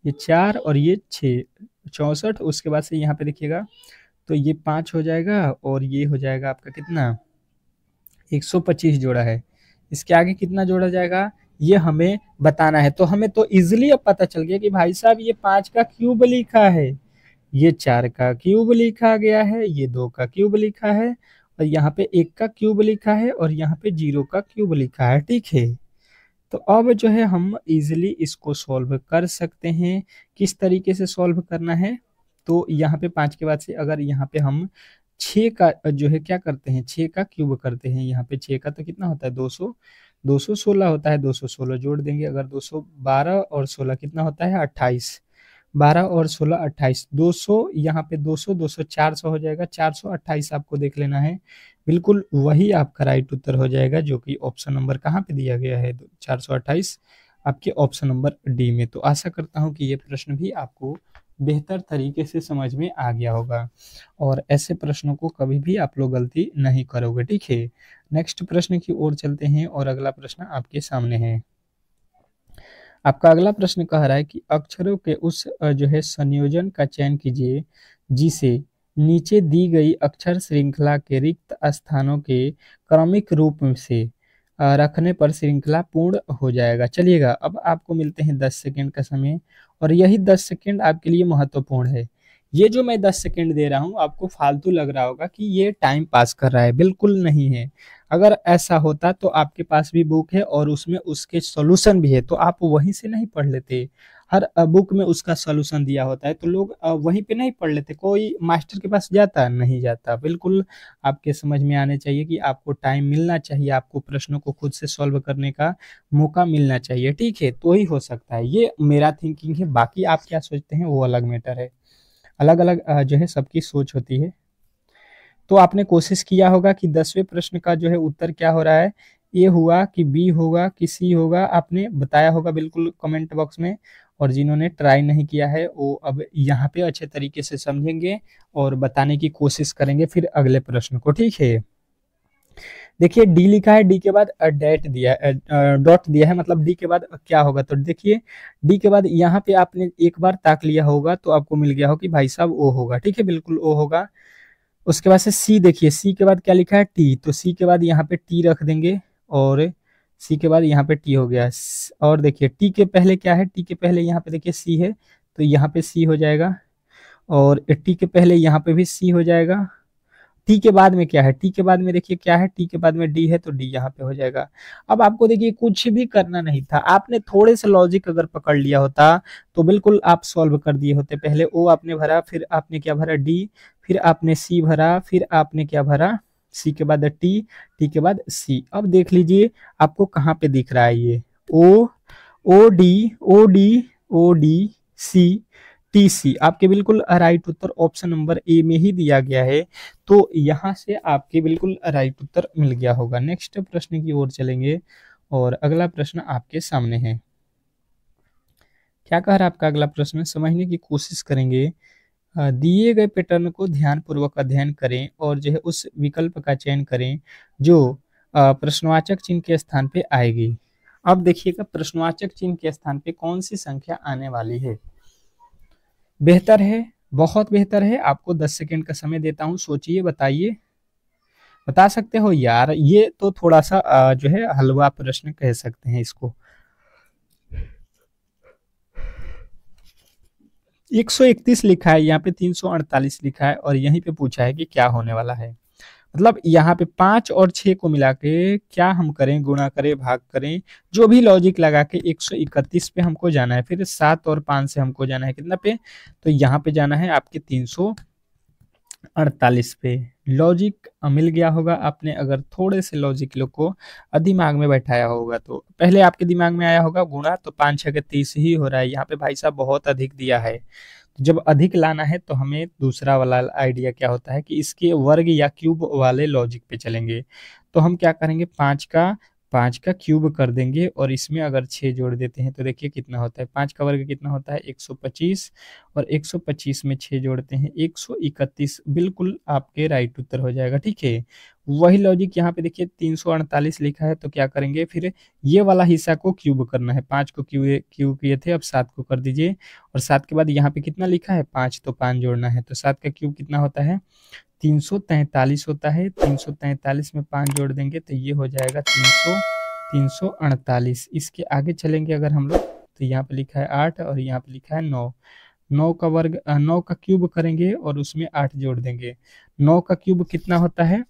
ये 4 और ये 6, 64। उसके बाद से यहाँ पे देखिएगा तो ये 5 हो जाएगा और ये हो जाएगा आपका कितना, 125 जोड़ा है। इसके आगे कितना जोड़ा जाएगा ये हमें बताना है। तो हमें तो इजिली अब पता चल गया कि भाई साहब ये 5 का क्यूब लिखा है, ये 4 का क्यूब लिखा गया है, ये 2 का क्यूब लिखा है, और यहाँ पे 1 का क्यूब लिखा है, और यहाँ पे 0 का क्यूब लिखा है। ठीक है, तो अब जो है हम इजिली इसको सॉल्व कर सकते हैं। किस तरीके से सॉल्व करना है, तो यहाँ पे 5 के बाद से अगर यहाँ पे हम 6 का जो है क्या करते हैं, 6 का क्यूब करते हैं। यहाँ पे 6 का तो कितना होता है, 200, 216 होता है, 216 जोड़ देंगे। अगर 212 और 16 कितना होता है, 28, 12 और 16 28, 200, यहाँ पे 200 200 400 हो जाएगा। 428 आपको देख लेना है, बिल्कुल वही आपका राइट उत्तर हो जाएगा, जो कि ऑप्शन नंबर कहाँ पे दिया गया है 428 आपके ऑप्शन नंबर डी में। तो आशा करता हूँ कि ये प्रश्न भी आपको बेहतर तरीके से समझ में आ गया होगा और ऐसे प्रश्नों को कभी भी आप लोग गलती नहीं करोगे, ठीक है। नेक्स्ट प्रश्न की ओर चलते हैं और अगला प्रश्न आपके सामने है। आपका अगला प्रश्न कह रहा है कि अक्षरों के उस जो है संयोजन का चयन कीजिए जिसे नीचे दी गई अक्षर श्रृंखला के रिक्त स्थानों के क्रमिक रूप से रखने पर श्रृंखला पूर्ण हो जाएगा। चलिएगा, अब आपको मिलते हैं 10 सेकंड का समय और यही 10 सेकंड आपके लिए महत्वपूर्ण है। ये जो मैं 10 सेकंड दे रहा हूँ आपको फालतू लग रहा होगा कि ये टाइम पास कर रहा है, बिल्कुल नहीं है। अगर ऐसा होता तो आपके पास भी बुक है और उसमें उसके सॉल्यूशन भी है, तो आप वहीं से नहीं पढ़ लेते। हर बुक में उसका सॉल्यूशन दिया होता है तो लोग वहीं पे नहीं पढ़ लेते। कोई मास्टर के पास जाता नहीं जाता। बिल्कुल आपके समझ में आने चाहिए कि आपको टाइम मिलना चाहिए, आपको प्रश्नों को खुद से सॉल्व करने का मौका मिलना चाहिए, ठीक है, तो ही हो सकता है। ये मेरा थिंकिंग है, बाकी आप क्या सोचते हैं वो अलग मैटर है। अलग अलग जो है सबकी सोच होती है। तो आपने कोशिश किया होगा कि 10वें प्रश्न का जो है उत्तर क्या हो रहा है, ए हुआ कि बी होगा कि सी होगा, आपने बताया होगा बिल्कुल कमेंट बॉक्स में। और जिन्होंने ट्राई नहीं किया है वो अब यहाँ पे अच्छे तरीके से समझेंगे और बताने की कोशिश करेंगे फिर अगले प्रश्न को, ठीक है। देखिए डी लिखा है, डी के बाद डेट दिया डॉट दिया है, मतलब डी के बाद क्या होगा। तो देखिए डी के बाद यहाँ पे आपने एक बार ताक लिया होगा तो आपको मिल गया हो कि भाई साहब ओ होगा, ठीक है, बिल्कुल ओ होगा। उसके बाद से सी देखिए, सी के बाद क्या लिखा है टी, तो सी के बाद यहाँ पे टी रख देंगे और सी के बाद यहाँ पे टी हो गया। और देखिए टी के पहले क्या है, टी के पहले यहाँ पे देखिए सी है तो यहाँ पे सी हो जाएगा और टी के पहले यहाँ पे भी सी हो जाएगा। टी के बाद में क्या है, टी के बाद में देखिए क्या है, टी के बाद में डी है तो डी यहाँ पे हो जाएगा। अब आपको देखिए कुछ भी करना नहीं था, आपने थोड़े से लॉजिक अगर पकड़ लिया होता तो बिल्कुल आप सॉल्व कर दिए होते। पहले ओ आपने भरा, फिर आपने क्या भरा डी, फिर आपने सी भरा, फिर आपने क्या भरा सी के बाद टी, टी के बाद सी। अब देख लीजिए आपको कहाँ पे दिख रहा है ये O, O D, O D, O D, C, T C. आपके बिल्कुल राइट उत्तर ऑप्शन नंबर ए में ही दिया गया है, तो यहाँ से आपके बिल्कुल राइट उत्तर मिल गया होगा। नेक्स्ट प्रश्न की ओर चलेंगे और अगला प्रश्न आपके सामने है। क्या कह रहा है आपका अगला प्रश्न, समझने की कोशिश करेंगे। दिए गए पैटर्न को ध्यानपूर्वक अध्ययन करें और जो है उस विकल्प का चयन करें जो प्रश्नवाचक चिन्ह के स्थान पे आएगी। अब देखिएगा प्रश्नवाचक चिन्ह के स्थान पे कौन सी संख्या आने वाली है। बेहतर है, बहुत बेहतर है। आपको 10 सेकंड का समय देता हूं, सोचिए, बताइए। बता सकते हो यार, ये तो थोड़ा सा जो है हलवा प्रश्न कह सकते हैं इसको। 131 लिखा है, यहाँ पे 348 लिखा है और यहीं पे पूछा है कि क्या होने वाला है। मतलब यहाँ पे 5 और 6 को मिला के क्या हम करें, गुणा करें, भाग करें, जो भी लॉजिक लगा के 131 पे हमको जाना है। फिर 7 और 5 से हमको जाना है कितना पे, तो यहाँ पे जाना है आपके 348 पे। लॉजिक मिल गया होगा आपने अगर थोड़े से लॉजिक लोग को दिमाग में बैठाया होगा तो। पहले आपके दिमाग में आया होगा गुणा, तो 5 6 के 30 ही हो रहा है। यहाँ पे भाई साहब बहुत अधिक दिया है, तो जब अधिक लाना है तो हमें दूसरा वाला आइडिया क्या होता है कि इसके वर्ग या क्यूब वाले लॉजिक पे चलेंगे। तो हम क्या करेंगे, 5 का क्यूब कर देंगे और इसमें अगर 6 जोड़ देते हैं तो देखिए कितना होता है, 5 का वर्ग कितना होता है 125 और 125 में 6 जोड़ते हैं 131। बिल्कुल आपके राइट उत्तर हो जाएगा, ठीक है। वही लॉजिक यहाँ पे देखिए 348 लिखा है तो क्या करेंगे, फिर ये वाला हिस्सा को क्यूब करना है। 5 को क्यूब किए थे, अब 7 को कर दीजिए और 7 के बाद यहाँ पे कितना लिखा है 5, तो 5 जोड़ना है। तो 7 का क्यूब कितना होता है 343 होता है। 343 में 5 जोड़ देंगे तो ये हो जाएगा 348। इसके आगे चलेंगे अगर हम लोग तो यहाँ पे लिखा है 8 और यहाँ पे लिखा है 9। 9 का वर्ग 9 का क्यूब करेंगे और उसमें 8 जोड़ देंगे। 9 का क्यूब कितना होता है,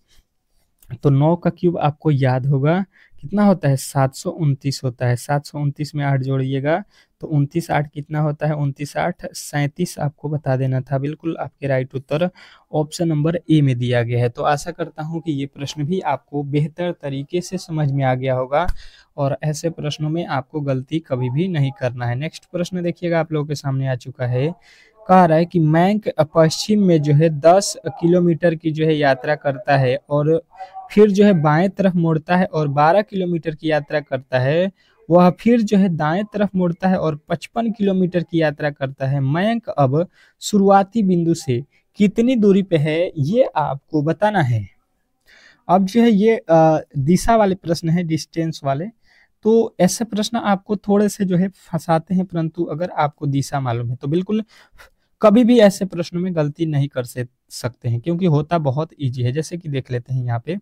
तो 9 का क्यूब आपको याद होगा कितना होता है 729 होता है। 729 में 8 जोड़िएगा तो 29 8 कितना होता है 29 8 37 आपको बता देना था। बिल्कुल आपके राइट उत्तर ऑप्शन नंबर ए में दिया गया है। तो आशा करता हूं कि ये प्रश्न भी आपको बेहतर तरीके से समझ में आ गया होगा और ऐसे प्रश्नों में आपको गलती कभी भी नहीं करना है। नेक्स्ट प्रश्न देखिएगा आप लोगों के सामने आ चुका है कह रहा है कि मयंक पश्चिम में जो है 10 किलोमीटर की जो है यात्रा करता है और फिर जो है बाएं तरफ मुड़ता है और 12 किलोमीटर की यात्रा करता है। वह फिर जो है दाएं तरफ मुड़ता है और 55 किलोमीटर की यात्रा करता है। मयंक अब शुरुआती बिंदु से कितनी दूरी पे है ये आपको बताना है। अब जो है ये दिशा वाले प्रश्न है, डिस्टेंस वाले। तो ऐसे प्रश्न आपको थोड़े से जो है फंसाते हैं, परंतु अगर आपको दिशा मालूम है तो बिल्कुल कभी भी ऐसे प्रश्नों में गलती नहीं कर सकते हैं, क्योंकि होता बहुत इजी है। जैसे कि देख लेते हैं यहाँ पे।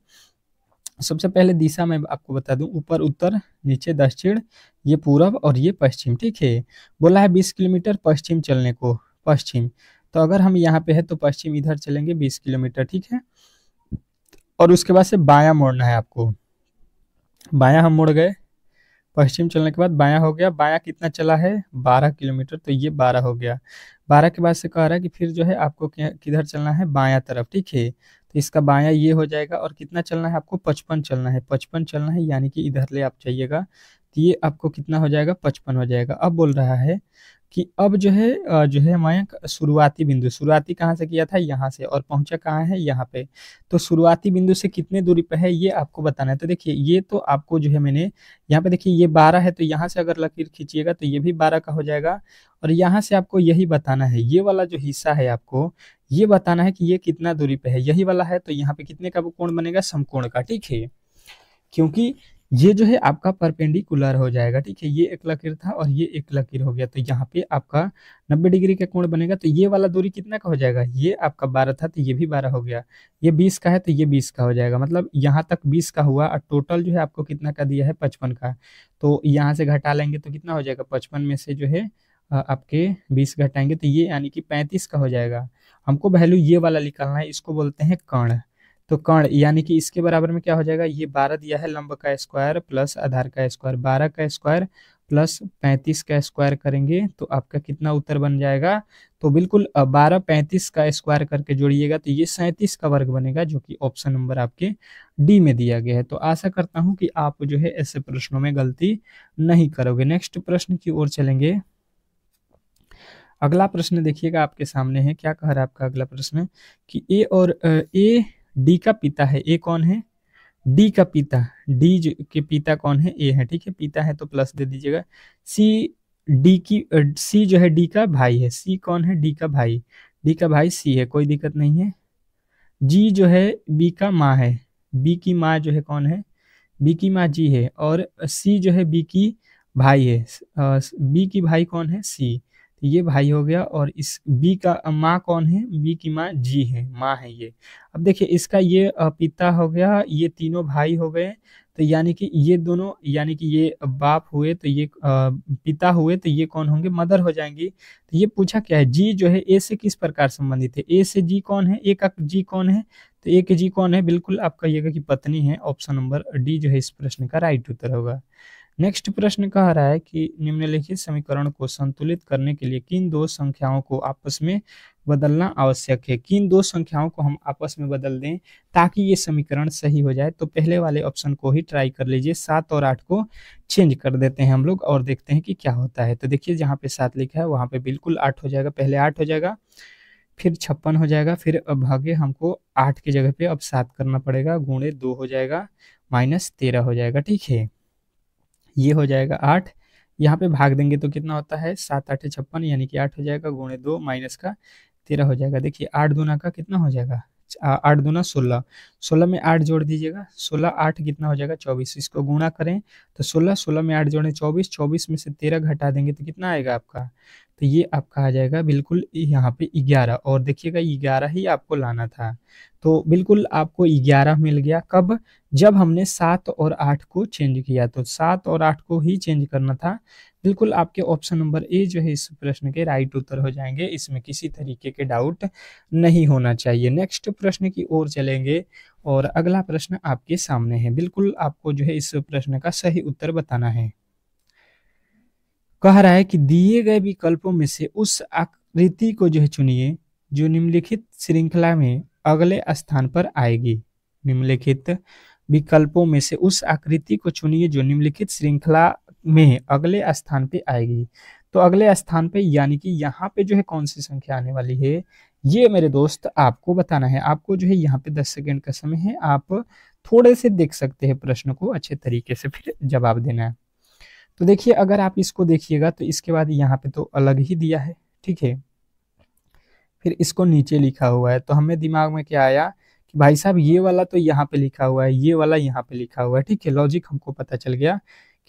सबसे पहले दिशा मैं आपको बता दूं, ऊपर उत्तर, नीचे दक्षिण, ये पूरब और ये पश्चिम। ठीक है, बोला है 20 किलोमीटर पश्चिम चलने को, पश्चिम। तो अगर हम यहाँ पे है तो पश्चिम इधर चलेंगे 20 किलोमीटर। ठीक है, और उसके बाद से बायां मोड़ना है आपको। बायां हम मुड़ गए, पश्चिम चलने के बाद बायां हो गया। बायां कितना चला है 12 किलोमीटर, तो ये 12 हो गया। 12 के बाद से कह रहा है कि फिर जो है आपको किधर चलना है, बायां तरफ। ठीक है, तो इसका बायां ये हो जाएगा और कितना चलना है आपको 55 चलना है, 55 चलना है, यानी कि इधर ले आप जाइएगा तो ये आपको कितना हो जाएगा 55 हो जाएगा। अब बोल रहा है कि अब जो है मयंक शुरुआती बिंदु, शुरुआती कहाँ से किया था, यहाँ से, और पहुंचा कहाँ है, यहाँ पे। तो शुरुआती बिंदु से कितने दूरी पे है ये आपको बताना है। तो देखिए ये तो आपको जो है मैंने यहाँ पे देखिए ये 12 है, तो यहाँ से अगर लकीर खींचिएगा तो ये भी 12 का हो जाएगा। और यहाँ से आपको यही बताना है, ये वाला जो हिस्सा है आपको ये बताना है कि ये कितना दूरी पे है। यही वाला है तो यहाँ पे कितने का वो कोण बनेगा, समकोण का। ठीक है, क्योंकि ये जो है आपका परपेंडिकुलर हो जाएगा। ठीक है, ये एक लकीर था और ये एक लकीर हो गया, तो यहाँ पे आपका 90 डिग्री का कोण बनेगा। तो ये वाला दूरी कितना का हो जाएगा, ये आपका 12 था तो ये भी 12 हो गया। ये 20 का है तो ये 20 का हो जाएगा, मतलब यहाँ तक 20 का हुआ और टोटल जो है आपको कितना का दिया है 55 का। तो यहाँ से घटा लेंगे तो कितना हो जाएगा, 55 में से जो है आपके 20 घटाएंगे तो ये यानी कि 35 का हो जाएगा। हमको वैल्यू ये वाला निकालना है, इसको बोलते हैं कर्ण। तो कर्ण यानी कि इसके बराबर में क्या हो जाएगा, ये 12 दिया है, लंब का स्क्वायर प्लस आधार का स्क्वायर, 12 का स्क्वायर प्लस 35 का स्क्वायर करेंगे तो आपका कितना उत्तर बन जाएगा। तो बिल्कुल 12 35 का स्क्वायर करके जोड़िएगा तो ये 37 का वर्ग बनेगा, जो कि ऑप्शन नंबर आपके डी में दिया गया है। तो आशा करता हूं कि आप जो है ऐसे प्रश्नों में गलती नहीं करोगे। नेक्स्ट प्रश्न की ओर चलेंगे। अगला प्रश्न देखिएगा आपके सामने है, क्या कह रहा है आपका अगला प्रश्न कि ए डी का पिता है। ए कौन है, डी का पिता, डी के पिता कौन है, ए है। ठीक है, पिता है तो प्लस दे दीजिएगा। सी जो है डी का भाई है। सी कौन है, डी का भाई, डी का भाई सी है, कोई दिक्कत नहीं है। जी जो है बी का माँ है, बी की माँ जो है कौन है, बी की माँ जी है। और सी जो है बी की भाई है, बी की भाई कौन है, सी, तो ये भाई हो गया। और इस बी का माँ कौन है, बी की माँ जी है, माँ है ये। अब देखिए इसका ये पिता हो गया, ये तीनों भाई हो गए, तो यानी कि ये दोनों, यानी कि ये बाप हुए तो ये पिता हुए, तो ये कौन होंगे, मदर हो जाएंगी। तो ये पूछा क्या है, जी जो है ए से किस प्रकार संबंधित है, ए से जी कौन है, ए का जी कौन है, तो ए के जी कौन है, बिल्कुल आप कहिएगा कि पत्नी है। ऑप्शन नंबर डी जो है इस प्रश्न का राइट उत्तर होगा। नेक्स्ट प्रश्न कह रहा है कि निम्नलिखित समीकरण को संतुलित करने के लिए किन दो संख्याओं को आपस में बदलना आवश्यक है। किन दो संख्याओं को हम आपस में बदल दें ताकि ये समीकरण सही हो जाए। तो पहले वाले ऑप्शन को ही ट्राई कर लीजिए, 7 और 8 को चेंज कर देते हैं हम लोग और देखते हैं कि क्या होता है। तो देखिए जहाँ पे 7 लिखा है वहाँ पे बिल्कुल 8 हो जाएगा, पहले 8 हो जाएगा, फिर 56 हो जाएगा, फिर भागे हमको 8 की जगह पे अब 7 करना पड़ेगा, गुणे 2 हो जाएगा, माइनस 13 हो जाएगा। ठीक है, ये हो जाएगा 8, यहाँ पे भाग देंगे तो कितना होता है, 7 8 56, यानी कि 8 हो जाएगा, गुणे 2 माइनस का 13 हो जाएगा। देखिए 8 दूना का कितना हो जाएगा, 8 दूना 16, 16 में 8 जोड़ दीजिएगा, 16 8 कितना हो जाएगा 24, इसको गुणा करें तो 16, 16 में 8 जोड़ें 24, 24 में से 13 घटा देंगे तो कितना आएगा आपका, तो ये आपका आ जाएगा बिल्कुल यहाँ पे 11। और देखिएगा 11 ही आपको लाना था, तो बिल्कुल आपको 11 मिल गया। कब, जब हमने 7 और 8 को चेंज किया, तो 7 और 8 को ही चेंज करना था। बिल्कुल आपके ऑप्शन नंबर ए जो है इस प्रश्न के राइट उत्तर हो जाएंगे, इसमें किसी तरीके के डाउट नहीं होना चाहिए। नेक्स्ट प्रश्न की ओर चलेंगे और अगला प्रश्न आपके सामने है, बिल्कुल आपको जो है इस प्रश्न का सही उत्तर बताना है। कह रहा है कि दिए गए विकल्पों में से उस आकृति को जो है चुनिए जो निम्नलिखित श्रृंखला में अगले स्थान पर आएगी। निम्नलिखित विकल्पों में से उस आकृति को चुनिए जो निम्नलिखित श्रृंखला में अगले स्थान पे आएगी। तो अगले स्थान पे यानी कि यहाँ पे जो है कौन सी संख्या आने वाली है, ये मेरे दोस्त आपको बताना है। आपको जो है यहाँ पे 10 सेकंड का समय है, आप थोड़े से देख सकते हैं प्रश्न को अच्छे तरीके से, फिर जवाब देना है। तो देखिए, अगर आप इसको देखिएगा तो इसके बाद यहाँ पे तो अलग ही दिया है, ठीक है। फिर इसको नीचे लिखा हुआ है, तो हमें दिमाग में क्या आया कि भाई साहब ये वाला तो यहाँ पे लिखा हुआ है, ये वाला यहाँ पे लिखा हुआ है, ठीक है। लॉजिक हमको पता चल गया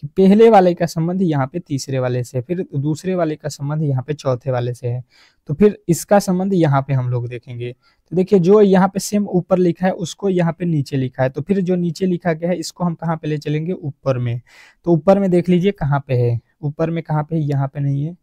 कि पहले वाले का संबंध यहाँ पे तीसरे वाले से, फिर दूसरे वाले का संबंध यहाँ पे चौथे वाले से है, तो फिर इसका संबंध यहाँ पे हम लोग देखेंगे। तो देखिए, जो यहाँ पे सेम ऊपर लिखा है उसको यहाँ पे नीचे लिखा है, तो फिर जो नीचे लिखा गया है इसको हम कहाँ पे ले चलेंगे, ऊपर में। तो ऊपर में देख लीजिए कहाँ पे है, ऊपर में कहाँ पे है, यहाँ पे नहीं है,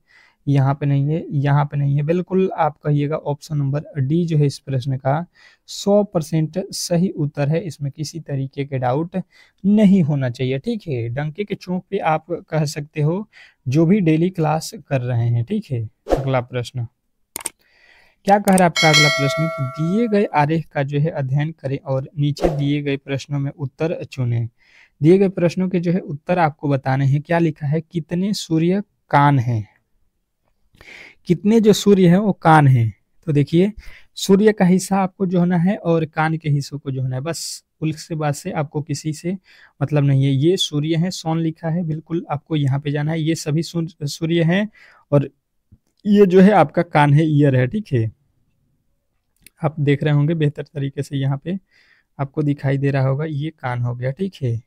यहाँ पे नहीं है, यहाँ पे नहीं है। बिल्कुल आप कहिएगा ऑप्शन नंबर डी जो है इस प्रश्न का 100% सही उत्तर है, इसमें किसी तरीके के डाउट नहीं होना चाहिए, ठीक है। डंके के चौक पे आप कह सकते हो जो भी डेली क्लास कर रहे हैं, ठीक है। अगला प्रश्न क्या कह रहा है आपका अगला प्रश्न कि दिए गए आरेख का जो है अध्ययन करें और नीचे दिए गए प्रश्नों में उत्तर चुनें। दिए गए प्रश्नों के जो है उत्तर आपको बताने हैं। क्या लिखा है, कितने सूर्य कान हैं, कितने जो सूर्य है वो कान है। तो देखिए, सूर्य का हिस्सा आपको जो होना है और कान के हिस्सों को जो होना है, बस उसके बाद से आपको किसी से मतलब नहीं है। ये सूर्य है, सोन लिखा है, बिल्कुल आपको यहाँ पे जाना है। ये सभी सूर्य हैं और ये जो है आपका कान है, ईयर है, ठीक है। आप देख रहे होंगे बेहतर तरीके से, यहाँ पे आपको दिखाई दे रहा होगा, ये कान हो गया, ठीक है।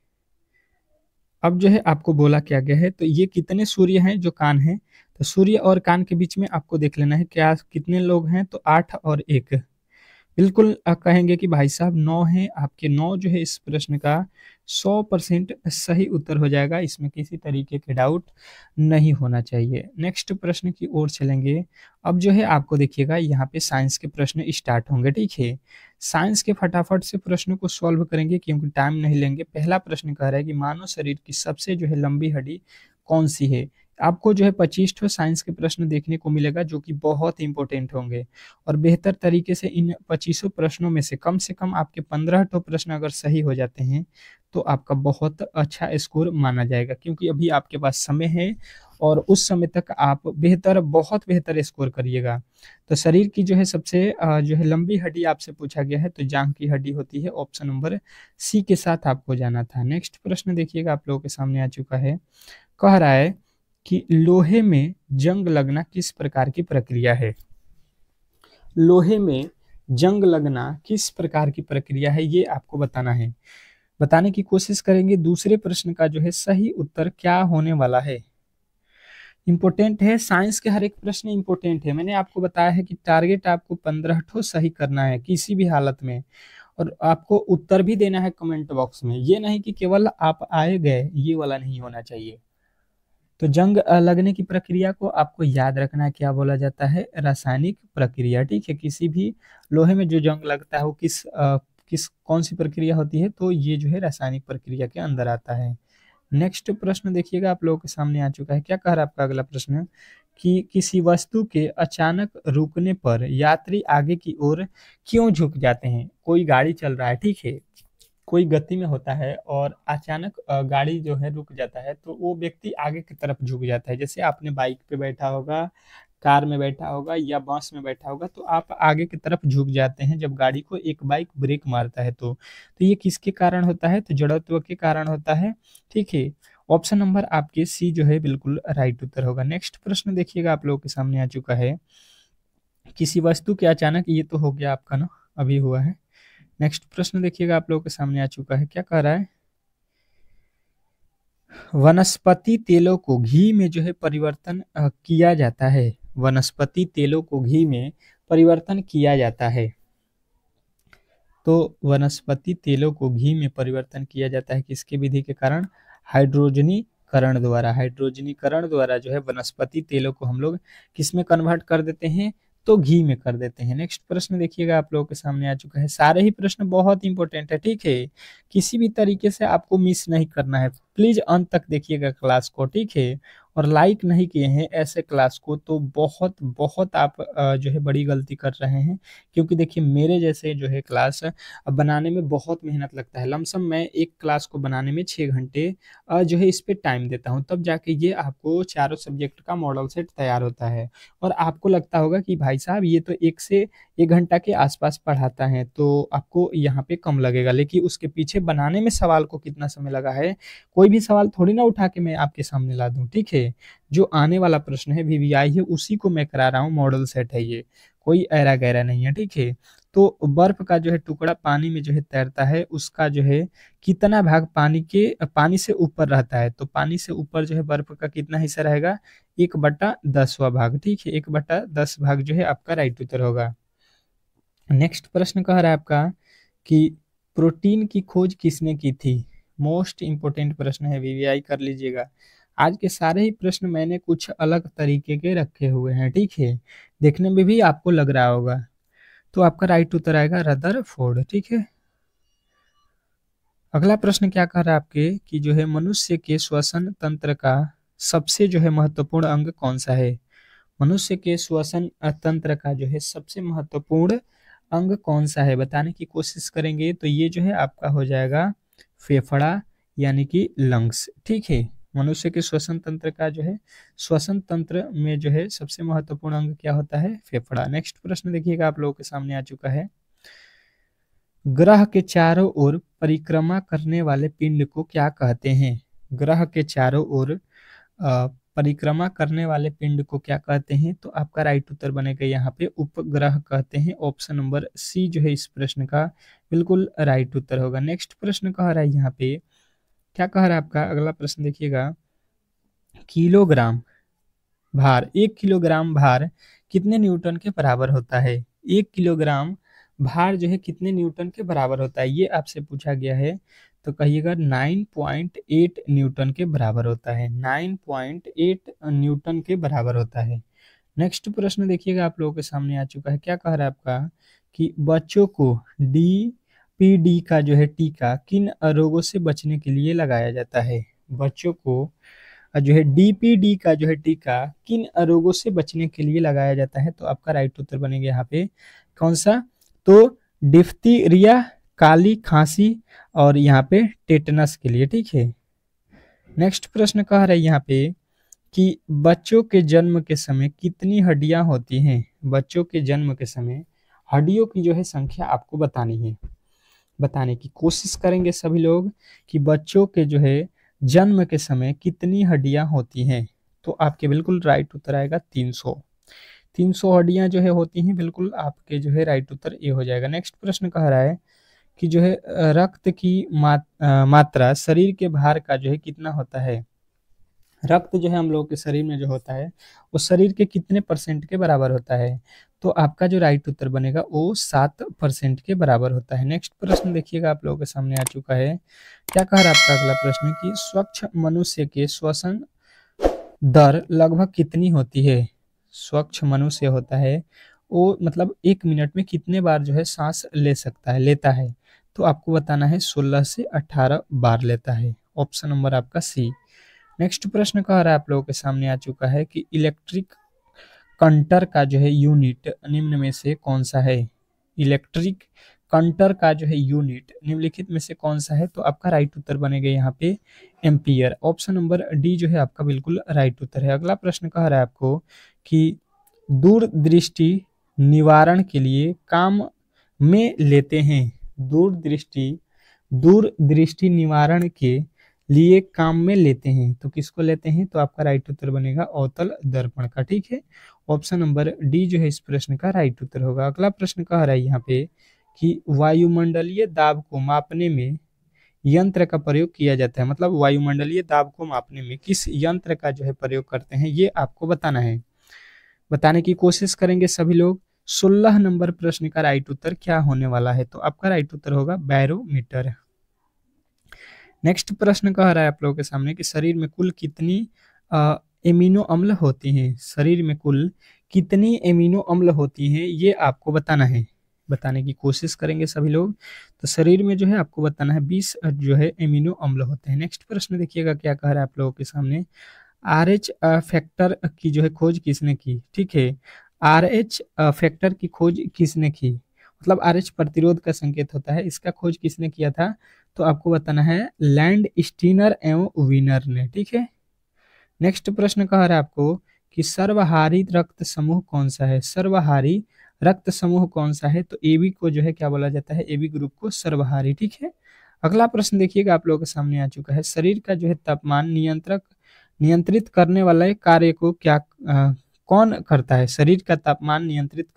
अब जो है आपको बोला क्या गया है, तो ये कितने सूर्य हैं जो कान है, तो सूर्य और कान के बीच में आपको देख लेना है क्या कितने लोग हैं, तो 8 और 1। बिल्कुल कहेंगे कि भाई साहब 9 है, आपके 9 जो है इस प्रश्न का 100% सही उत्तर हो जाएगा, इसमें किसी तरीके के डाउट नहीं होना चाहिए। नेक्स्ट प्रश्न की ओर चलेंगे। अब जो है आपको देखिएगा यहाँ पे साइंस के प्रश्न स्टार्ट होंगे, ठीक है। साइंस के फटाफट से प्रश्नों को सॉल्व करेंगे क्योंकि टाइम नहीं लेंगे। पहला प्रश्न कह रहा है कि मानव शरीर की सबसे जो है लंबी हड्डी कौन सी है। आपको जो है 25 ठो साइंस के प्रश्न देखने को मिलेगा जो कि बहुत इंपॉर्टेंट होंगे, और बेहतर तरीके से इन 25 प्रश्नों में से कम आपके 15 ठो प्रश्न अगर सही हो जाते हैं तो आपका बहुत अच्छा स्कोर माना जाएगा, क्योंकि अभी आपके पास समय है और उस समय तक आप बहुत बेहतर स्कोर करिएगा। तो शरीर की जो है सबसे जो है लंबी हड्डी आपसे पूछा गया है, तो जांघ की हड्डी होती है। ऑप्शन नंबर सी के साथ आपको जाना था। नेक्स्ट प्रश्न देखिएगा आप लोगों के सामने आ चुका है। कह रहा है कि लोहे में जंग लगना किस प्रकार की प्रक्रिया है। लोहे में जंग लगना किस प्रकार की प्रक्रिया है, ये आपको बताना है। बताने की कोशिश करेंगे दूसरे प्रश्न का जो है सही उत्तर क्या होने वाला है। इंपॉर्टेंट है, साइंस के हर एक प्रश्न इंपॉर्टेंट है। मैंने आपको बताया है कि टारगेट आपको 15 ठो सही करना है किसी भी हालत में, और आपको उत्तर भी देना है कमेंट बॉक्स में। ये नहीं कि केवल आप आए गए, ये वाला नहीं होना चाहिए। तो जंग लगने की प्रक्रिया को आपको याद रखना है, क्या बोला जाता है, रासायनिक प्रक्रिया, ठीक है। किसी भी लोहे में जो जंग लगता है वो किस कौन सी प्रक्रिया होती है, तो ये जो है रासायनिक प्रक्रिया के अंदर आता है। नेक्स्ट प्रश्न देखिएगा आप लोगों के सामने आ चुका है। क्या कह रहा है आपका अगला प्रश्न कि किसी वस्तु के अचानक रुकने पर यात्री आगे की ओर क्यों झुक जाते हैं। कोई गाड़ी चल रहा है, ठीक है, कोई गति में होता है और अचानक गाड़ी जो है रुक जाता है, तो वो व्यक्ति आगे की तरफ झुक जाता है। जैसे आपने बाइक पे बैठा होगा, कार में बैठा होगा या बस में बैठा होगा, तो आप आगे की तरफ झुक जाते हैं जब गाड़ी को एक बाइक ब्रेक मारता है। तो ये किसके कारण होता है, तो जड़त्व के कारण होता है, ठीक है। ऑप्शन नंबर आपके सी जो है बिल्कुल राइट उत्तर होगा। नेक्स्ट प्रश्न देखिएगा आप लोगों के सामने आ चुका है। किसी वस्तु के अचानक, ये तो हो गया आपका ना, अभी हुआ है। नेक्स्ट प्रश्न देखिएगा आप लोगों के सामने आ चुका है। क्या कह रहा है, वनस्पति तेलों को घी में जो है परिवर्तन किया जाता है। वनस्पति तेलों को घी में परिवर्तन किया जाता है। तो वनस्पति तेलों को घी में परिवर्तन किया जाता है किसके विधि के कारण, हाइड्रोजनीकरण द्वारा। हाइड्रोजनीकरण द्वारा जो है वनस्पति तेलों को हम लोग किस में कन्वर्ट कर देते हैं, तो घी में कर देते हैं। नेक्स्ट प्रश्न देखिएगा आप लोगों के सामने आ चुका है। सारे ही प्रश्न बहुत इंपॉर्टेंट है, ठीक है, किसी भी तरीके से आपको मिस नहीं करना है। प्लीज अंत तक देखिएगा क्लास को, ठीक है, और लाइक नहीं किए हैं ऐसे क्लास को, तो बहुत बहुत आप जो है बड़ी गलती कर रहे हैं। क्योंकि देखिए मेरे जैसे जो है क्लास बनाने में बहुत मेहनत लगता है। लमसम मैं एक क्लास को बनाने में 6 घंटे जो है इस पे टाइम देता हूँ, तब जाके ये आपको चारों सब्जेक्ट का मॉडल सेट तैयार होता है। और आपको लगता होगा कि भाई साहब ये तो 1 से 1 घंटा के आसपास पढ़ाता है, तो आपको यहाँ पे कम लगेगा, लेकिन उसके पीछे बनाने में सवाल को कितना समय लगा है, कोई भी सवाल थोड़ी ना उठा के मैं आपके सामने ला दूं। ठीक है, जो आने वाला प्रश्न है वीवीआई है उसी को मैं करा रहा हूँ, मॉडल सेट है ये, कोई ऐरा गैरा नहीं है। ठीक है, तो बर्फ का जो है टुकड़ा पानी में जो है तैरता है, उसका जो है कितना भाग पानी से ऊपर रहता है, तो पानी से ऊपर जो है बर्फ का कितना हिस्सा रहेगा, 1/10वां भाग। ठीक है, 1/10 भाग जो है आपका राइट उत्तर होगा। नेक्स्ट प्रश्न कह रहा है आपका कि प्रोटीन की खोज किसने की थी। मोस्ट इंपोर्टेंट प्रश्न है, वीवीआई कर लीजिएगा। आज के सारे ही प्रश्न मैंने कुछ अलग तरीके के रखे हुए हैं। ठीक है, देखने में भी आपको लग रहा होगा, तो आपका राइट उत्तर आएगा रदरफोर्ड। ठीक है, अगला प्रश्न क्या कह रहा है आपके कि जो है मनुष्य के श्वसन तंत्र का सबसे जो है महत्वपूर्ण अंग कौन सा है। मनुष्य के श्वसन तंत्र का जो है सबसे महत्वपूर्ण अंग कौन सा है, बताने की कोशिश करेंगे तो ये जो है आपका हो जाएगा फेफड़ा, यानी कि लंग्स। ठीक है, मनुष्य के श्वसन तंत्र का जो है श्वसन तंत्र में जो है सबसे महत्वपूर्ण अंग क्या होता है, फेफड़ा। नेक्स्ट प्रश्न देखिएगा आप लोगों के सामने आ चुका है, ग्रह के चारों ओर परिक्रमा करने वाले पिंड को क्या कहते हैं। ग्रह के चारों ओर परिक्रमा करने वाले पिंड को क्या कहते हैं, तो आपका राइट उत्तर बनेगा यहाँ पे उपग्रह कहते हैं। ऑप्शन नंबर सी जो है इस प्रश्न का बिल्कुल राइट उत्तर होगा। नेक्स्ट प्रश्न कह रहा है यहाँ पे, क्या कह रहा है आपका अगला प्रश्न देखिएगा, किलोग्राम भार, 1 किलोग्राम भार कितने न्यूटन के बराबर होता है। 1 किलोग्राम भार जो है कितने न्यूटन के बराबर होता है, ये आपसे पूछा गया है, तो कहिएगा 9.8 न्यूटन के बराबर होता है। 9.8 न्यूटन के बराबर होता है। नेक्स्ट प्रश्न देखिएगा आप लोगों के सामने आ चुका है, क्या कह रहा है आपका कि बच्चों को डीपीडी का जो है टीका किन रोगों से बचने के लिए लगाया जाता है। बच्चों को जो है डीपीडी का जो है टीका किन रोगों से बचने के लिए लगाया जाता है, तो आपका राइट उत्तर बनेगा यहाँ पे कौन सा, तो डिफ्थीरिया, काली खांसी और यहाँ पे टेटनस के लिए। ठीक है, नेक्स्ट प्रश्न कह रहा है यहाँ पे कि बच्चों के जन्म के समय कितनी हड्डियां होती हैं। बच्चों के जन्म के समय हड्डियों की जो है संख्या आपको बतानी है, बताने की कोशिश करेंगे सभी लोग कि बच्चों के जो है जन्म के समय कितनी हड्डियां होती हैं, तो आपके बिल्कुल राइट उत्तर आएगा 300 हड्डियां जो है होती हैं, बिल्कुल आपके जो है राइट उत्तर ये हो जाएगा। नेक्स्ट प्रश्न कह रहा है कि जो है रक्त की मात्रा शरीर के भार का जो है कितना होता है। रक्त जो है हम लोग के शरीर में जो होता है वो शरीर के कितने % के बराबर होता है, तो आपका जो राइट उत्तर बनेगा वो 7% के बराबर होता है। नेक्स्ट प्रश्न देखिएगा आप लोगों के सामने आ चुका है, क्या कह रहा है आपका अगला प्रश्न कि स्वच्छ मनुष्य के श्वसन दर लगभग कितनी होती है। स्वच्छ मनुष्य होता है वो मतलब 1 मिनट में कितने बार जो है सांस लेता है, तो आपको बताना है 16 से 18 बार लेता है। ऑप्शन नंबर आपका सी। नेक्स्ट प्रश्न कह रहा है आप लोगों के सामने आ चुका है कि इलेक्ट्रिक कंटर का जो है यूनिट निम्न में से कौन सा है। इलेक्ट्रिक कंटर का जो है यूनिट निम्नलिखित में से कौन सा है, तो आपका राइट उत्तर बनेगा यहाँ पे एम्पियर। ऑप्शन नंबर डी जो है आपका बिल्कुल राइट उत्तर है। अगला प्रश्न कह रहा है आपको कि दूरदृष्टि निवारण के लिए काम में लेते हैं। दूरदृष्टि निवारण के लिए काम में लेते हैं, तो किसको लेते हैं, तो आपका राइट उत्तर बनेगा अवतल दर्पण का। ठीक है, ऑप्शन नंबर डी जो है इस प्रश्न का राइट उत्तर होगा। अगला प्रश्न कह रहा है यहाँ पे कि वायुमंडलीय दाब को मापने में यंत्र का प्रयोग किया जाता है, मतलब वायुमंडलीय दाब को मापने में किस यंत्र का जो है प्रयोग करते हैं, ये आपको बताना है, बताने की कोशिश करेंगे सभी लोग। 16 नंबर प्रश्न का राइट उत्तर क्या होने वाला है, तो आपका राइट उत्तर होगा बैरोमीटर। नेक्स्ट प्रश्न कह रहा है आप लोगों के सामने कि शरीर में कुल कितनी एमिनो अम्ल होती हैं। शरीर में कुल कितनी एमिनो अम्ल होती हैं, ये आपको बताना है, बताने की कोशिश करेंगे सभी लोग। तो शरीर में जो है आपको बताना है 20 जो है एमिनो अम्ल होते हैं। नेक्स्ट प्रश्न देखिएगा क्या कह रहा है आप लोगों के सामने, RH फैक्टर की जो है खोज किसने की, ठीक है। RH फैक्टर की खोज किसने की, मतलब RH प्रतिरोध का संकेत होता है, इसका खोज किसने किया था, तो आपको बताना है लैंड स्टीनर एवं विनर ने, ठीक है। नेक्स्ट प्रश्न कह रहा है आपको कि सर्वहारी रक्त समूह कौन सा है, सर्वहारी रक्त समूह कौन सा है, तो AB को जो है क्या बोला जाता है, AB ग्रुप को सर्वहारी, ठीक है। अगला प्रश्न देखिएगा आप लोगों के सामने आ चुका है, शरीर का जो है तापमान नियंत्रित करने वाले कार्य को क्या कौन करता है, शरीर का तापमान नियंत्रित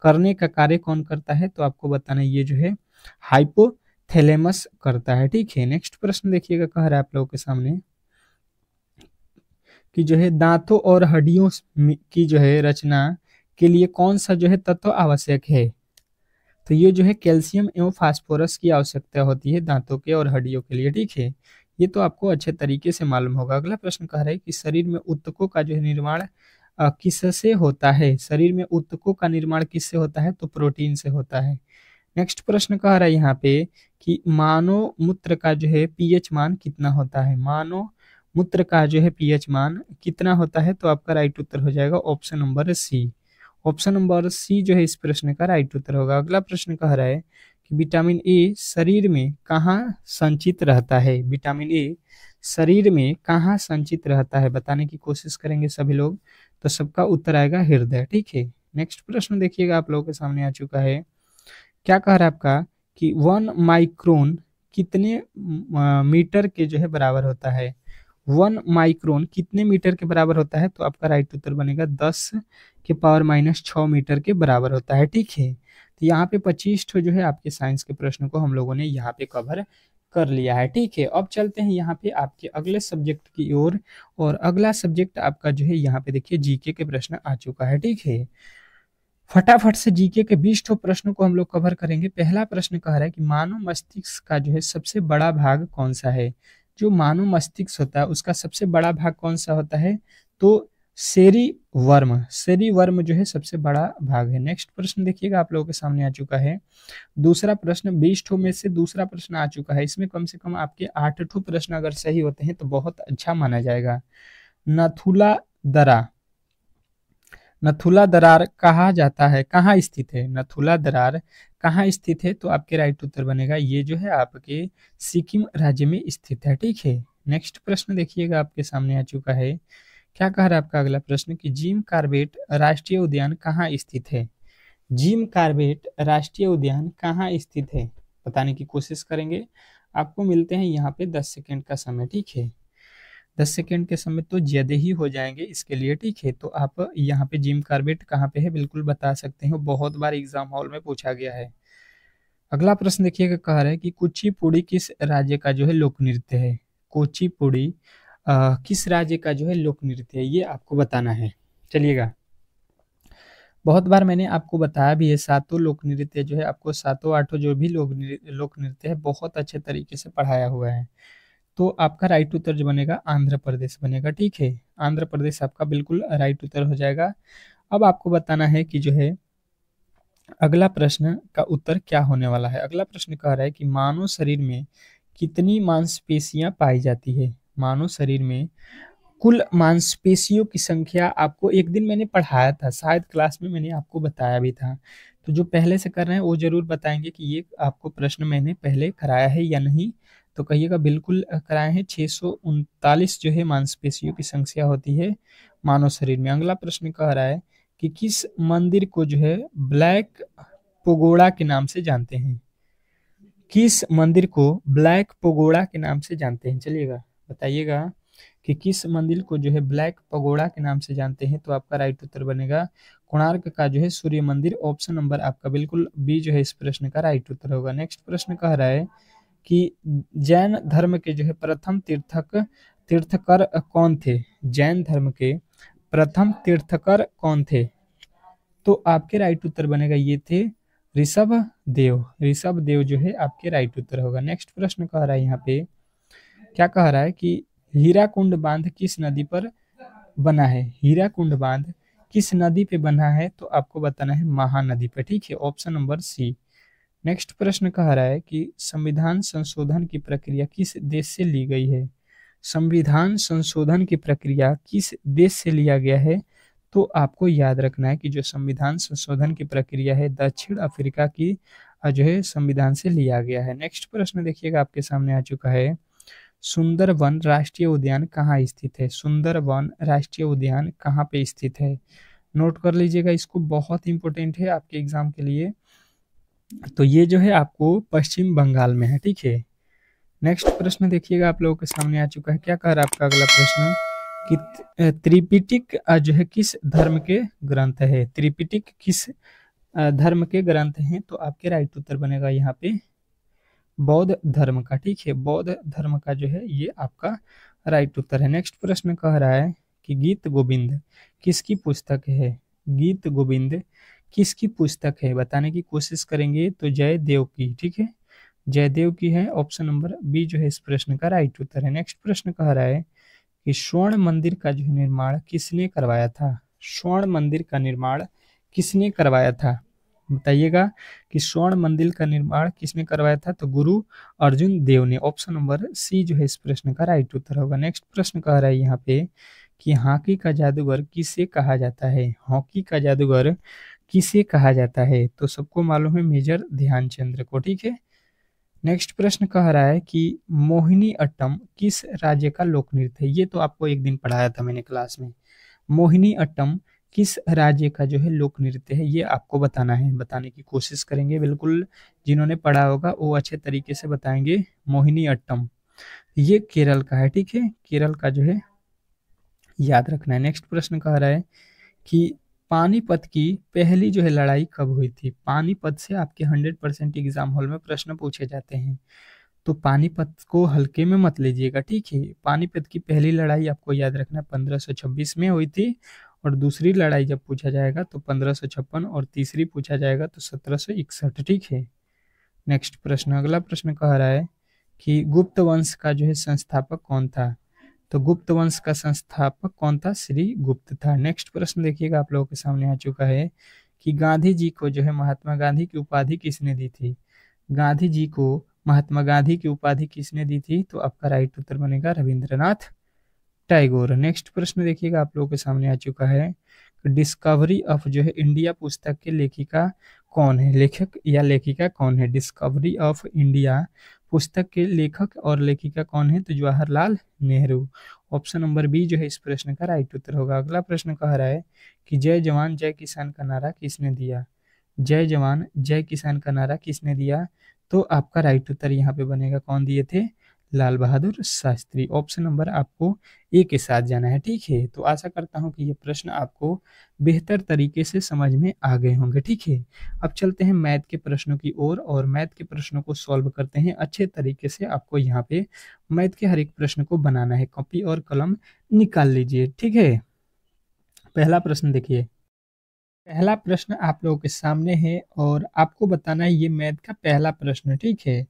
करने का कार्य कौन करता है, तो आपको बताना है ये जो है हाइपोथैलेमस करता है, ठीक है। नेक्स्ट प्रश्न देखिएगा, कह रहा है आप लोगों के सामने कि जो है दांतों और हड्डियों की जो है रचना के लिए कौन सा जो है तत्व आवश्यक है, तो ये जो है कैल्शियम एवं फास्फोरस की आवश्यकता होती है दांतों के और हड्डियों के लिए, ठीक है। ये तो आपको अच्छे तरीके से मालूम होगा। अगला प्रश्न कह रहा है कि शरीर में ऊतकों का जो है निर्माण किससे होता है, शरीर में ऊतकों का निर्माण किससे होता है, तो प्रोटीन से होता है। नेक्स्ट प्रश्न कह रहा है यहाँ पे कि मानव मूत्र का जो है पीएच मान कितना होता है, मानव मूत्र का जो है पीएच मान कितना होता है, तो आपका राइट उत्तर हो जाएगा option number C, option number C जो है इस प्रश्न का राइट उत्तर होगा। अगला प्रश्न कह रहा है कि विटामिन ए शरीर में कहाँ संचित रहता है, विटामिन ए शरीर में कहाँ संचित रहता है, बताने की कोशिश करेंगे सभी लोग, तो सबका उत्तर आएगा हृदय, ठीक है। नेक्स्ट प्रश्न देखिएगा आप लोगों के सामने आ चुका है, क्या कह रहा है आपका कि 1 माइक्रोन कितने मीटर के जो है बराबर होता है, 1 माइक्रोन कितने मीटर के बराबर होता है, तो आपका राइट उत्तर बनेगा 10⁻⁻6 मीटर के बराबर होता है, ठीक है। तो यहाँ पे 25 जो है आपके साइंस के प्रश्न को हम लोगों ने यहाँ पे कवर कर लिया है, ठीक है। अब चलते हैं यहाँ पे आपके अगले सब्जेक्ट की ओर, और अगला सब्जेक्ट आपका जो है यहाँ पे देखिए जीके के प्रश्न आ चुका है, ठीक है। फटाफट से जीके के 20 प्रश्नों को हम लोग कवर करेंगे। पहला प्रश्न कह रहा है कि मानव मस्तिष्क का जो है सबसे बड़ा भाग कौन सा है, जो मानव मस्तिष्क होता है उसका सबसे बड़ा भाग कौन सा होता है, तो सेरी वर्म जो है सबसे बड़ा भाग है। नेक्स्ट प्रश्न देखिएगा आप लोगों के सामने आ चुका है, दूसरा प्रश्न 20 में से दूसरा प्रश्न आ चुका है, इसमें कम से कम आपके 8 प्रश्न अगर सही होते हैं तो बहुत अच्छा माना जाएगा। नथुला दरा, नथुला दरार कहा जाता है, कहाँ स्थित है, नथुला दरार कहाँ स्थित है, तो आपके राइट उत्तर बनेगा ये जो है आपके सिक्किम राज्य में स्थित है, ठीक है। नेक्स्ट प्रश्न देखिएगा आपके सामने आ चुका है, क्या कह रहा है आपका अगला प्रश्न कि जिम कॉर्बेट राष्ट्रीय उद्यान कहाँ स्थित है, जिम कॉर्बेट राष्ट्रीय उद्यान कहाँ स्थित है, बताने की कोशिश करेंगे। आपको मिलते हैं यहाँ पे 10 सेकेंड का समय, ठीक है। 10 सेकेंड के समय तो ज़्यादा ही हो जाएंगे इसके लिए, ठीक है। तो आप यहाँ पे जिम कॉर्बेट कहाँ पे है बिल्कुल बता सकते हो, बहुत बार एग्जाम हॉल में पूछा गया है। अगला प्रश्न देखिएगा, कह रहा है कि कुचिपुड़ी किस राज्य का जो है लोक नृत्य है, कुचिपुड़ी किस राज्य का जो है लोक नृत्य है, ये आपको बताना है। चलिएगा, बहुत बार मैंने आपको बताया भी है, सातों लोक नृत्य जो है आपको सातों आठों जो भी लोक नृत्य है बहुत अच्छे तरीके से पढ़ाया हुआ है। तो आपका राइट उत्तर जो बनेगा आंध्र प्रदेश बनेगा, ठीक है। आंध्र प्रदेश आपका बिल्कुल राइट उत्तर हो जाएगा। अब आपको बताना है कि जो है अगला प्रश्न का उत्तर क्या होने वाला है। अगला प्रश्न कह रहा है कि मानव शरीर में कितनी मांसपेशियां पाई जाती है, मानव शरीर में कुल मांसपेशियों की संख्या आपको एक दिन मैंने पढ़ाया था, शायद क्लास में मैंने आपको बताया भी था। तो जो पहले से कर रहे हैं वो जरूर बताएंगे कि ये आपको प्रश्न मैंने पहले कराया है या नहीं, तो कहिएगा बिल्कुल कराए हैं। 639 जो है मांसपेशियों की संख्या होती है मानव शरीर में। अगला प्रश्न कह रहा है कि किस मंदिर को जो है ब्लैक पगोड़ा के नाम से जानते हैं, किस मंदिर को ब्लैक पगोड़ा के नाम से जानते हैं, चलिएगा बताइएगा कि किस मंदिर को जो है ब्लैक पगोड़ा के नाम से जानते हैं, तो आपका राइट उत्तर बनेगा कोणार्क का जो है सूर्य मंदिर, ऑप्शन नंबर आपका बिल्कुल बी जो है इस प्रश्न का राइट उत्तर होगा। नेक्स्ट प्रश्न कह रहा है कि जैन धर्म के जो है प्रथम तीर्थकर कौन थे, जैन धर्म के प्रथम तीर्थकर कौन थे, तो आपके राइट उत्तर बनेगा ये थे ऋषभ देव, ऋषभ देव जो है आपके राइट उत्तर होगा। नेक्स्ट प्रश्न कह रहा है यहाँ पे, क्या कह रहा है कि हीराकुंड बांध किस नदी पर बना है, हीराकुंड बांध किस नदी पे बना है, तो आपको बताना है महानदी पे, ठीक है, ऑप्शन नंबर सी। नेक्स्ट प्रश्न कह रहा है कि संविधान संशोधन की प्रक्रिया किस देश से ली गई है, संविधान संशोधन की प्रक्रिया किस देश से लिया गया है? तो आपको याद रखना है कि जो संविधान संशोधन की प्रक्रिया है दक्षिण अफ्रीका की जो है संविधान से लिया गया है। नेक्स्ट प्रश्न देखिएगा आपके सामने आ चुका है, सुंदरवन राष्ट्रीय उद्यान कहाँ स्थित है? सुंदरवन राष्ट्रीय उद्यान कहाँ पे स्थित है? नोट कर लीजिएगा, इसको बहुत इंपॉर्टेंट है आपके एग्जाम के लिए। तो ये जो है आपको पश्चिम बंगाल में है, ठीक है। नेक्स्ट प्रश्न देखिएगा आप लोगों के सामने आ चुका है, क्या कह रहा है आपका अगला प्रश्न कि त्रिपिटक जो है किस धर्म के ग्रंथ है? त्रिपिटक किस धर्म के ग्रंथ हैं? तो आपके राइट उत्तर बनेगा यहाँ पे बौद्ध धर्म का, ठीक है। बौद्ध धर्म का जो है ये आपका राइट उत्तर है। नेक्स्ट प्रश्न कह रहा है कि गीत गोविंद किसकी पुस्तक है? गीत गोविंद किसकी पुस्तक है बताने की कोशिश करेंगे तो जयदेव की, ठीक है, जयदेव की है। ऑप्शन नंबर बी जो है इस प्रश्न का राइट उत्तर है। नेक्स्ट प्रश्न कह रहा है कि स्वर्ण मंदिर का जो निर्माण किसने करवाया था? स्वर्ण मंदिर का निर्माण किसने करवाया था? बताइएगा कि स्वर्ण मंदिर का निर्माण किसने करवाया था? तो गुरु अर्जुन देव ने। ऑप्शन नंबर सी जो है इस प्रश्न का राइट उत्तर होगा। नेक्स्ट प्रश्न कह रहा है यहाँ पे कि हॉकी का जादूगर किसे कहा जाता है? हॉकी का जादूगर किसे कहा जाता है? तो सबको मालूम है मेजर ध्यानचंद्र को, ठीक है। नेक्स्ट प्रश्न कह रहा है कि मोहिनी अट्टम किस राज्य का लोक नृत्य है? ये तो आपको एक दिन पढ़ाया था मैंने क्लास में। मोहिनी अट्टम किस राज्य का जो है लोक नृत्य है, ये आपको बताना है, बताने की कोशिश करेंगे। बिल्कुल जिन्होंने पढ़ा होगा वो अच्छे तरीके से बताएंगे। मोहिनी अट्टम ये केरल का है, ठीक है, केरल का जो है याद रखना है। नेक्स्ट प्रश्न कह रहा है कि पानीपत की पहली जो है लड़ाई कब हुई थी? पानीपत से आपके 100% एग्जाम हॉल में प्रश्न पूछे जाते हैं, तो पानीपत को हल्के में मत लीजिएगा, ठीक है। पानीपत की पहली लड़ाई आपको याद रखना 1526 में हुई थी, और दूसरी लड़ाई जब पूछा जाएगा तो 1556, और तीसरी पूछा जाएगा तो 1761, ठीक है। नेक्स्ट प्रश्न, अगला प्रश्न कह रहा है कि गुप्त वंश का जो है संस्थापक कौन था? तो गुप्त वंश का संस्थापक कौन था? श्री गुप्त था। नेक्स्ट प्रश्न देखिएगा आप लोगों के सामने आ चुका है कि गांधी जी को जो है महात्मा गांधी की उपाधि किसने दी थी? गांधी जी को महात्मा गांधी की उपाधि किसने दी थी? तो आपका राइट उत्तर बनेगा रविंद्रनाथ टैगोर। नेक्स्ट प्रश्न देखिएगा आप लोगों के सामने आ चुका है, डिस्कवरी ऑफ जो है इंडिया पुस्तक के लेखिका कौन है? लेखक या लेखिका कौन है? डिस्कवरी ऑफ इंडिया पुस्तक के लेखक और लेखिका कौन है? तो Jawaharlal Nehru. Option number B जो है इस प्रश्न का राइट उत्तर होगा। अगला प्रश्न कह रहा है कि जय जवान जय किसान का नारा किसने दिया? जय जवान जय किसान का नारा किसने दिया? तो आपका राइट उत्तर यहाँ पे बनेगा, कौन दिए थे? लाल बहादुर शास्त्री। ऑप्शन नंबर आपको ए के साथ जाना है, ठीक है। तो आशा करता हूँ कि ये प्रश्न आपको बेहतर तरीके से समझ में आ गए होंगे, ठीक है। अब चलते हैं मैथ के प्रश्नों की ओर, और मैथ के प्रश्नों को सॉल्व करते हैं अच्छे तरीके से। आपको यहाँ पे मैथ के हर एक प्रश्न को बनाना है, कॉपी और कलम निकाल लीजिए, ठीक है। पहला प्रश्न देखिए, पहला प्रश्न आप लोगों के सामने है और आपको बताना है ये मैथ का पहला प्रश्न, ठीक है।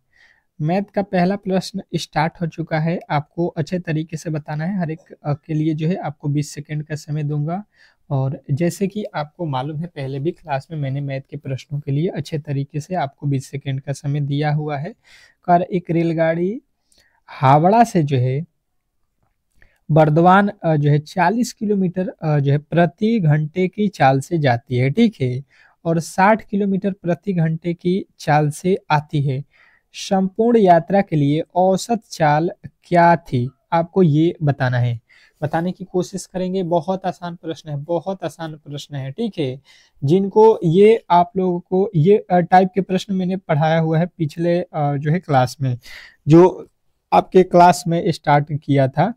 मैथ का पहला प्रश्न स्टार्ट हो चुका है, आपको अच्छे तरीके से बताना है। हर एक के लिए जो है आपको 20 सेकंड का समय दूंगा, और जैसे कि आपको मालूम है पहले भी क्लास में मैंने मैथ के प्रश्नों के लिए अच्छे तरीके से आपको 20 सेकंड का समय दिया हुआ है। और एक रेलगाड़ी हावड़ा से जो है बर्दवान जो है 40 किलोमीटर जो है प्रति घंटे की चाल से जाती है, ठीक है, और 60 किलोमीटर प्रति घंटे की चाल से आती है। संपूर्ण यात्रा के लिए औसत चाल क्या थी? आपको ये बताना है, बताने की कोशिश करेंगे। बहुत आसान प्रश्न है, बहुत आसान प्रश्न है, ठीक है। जिनको ये आप लोगों को ये टाइप के प्रश्न मैंने पढ़ाया हुआ है पिछले जो है क्लास में, जो आपके क्लास में स्टार्ट किया था,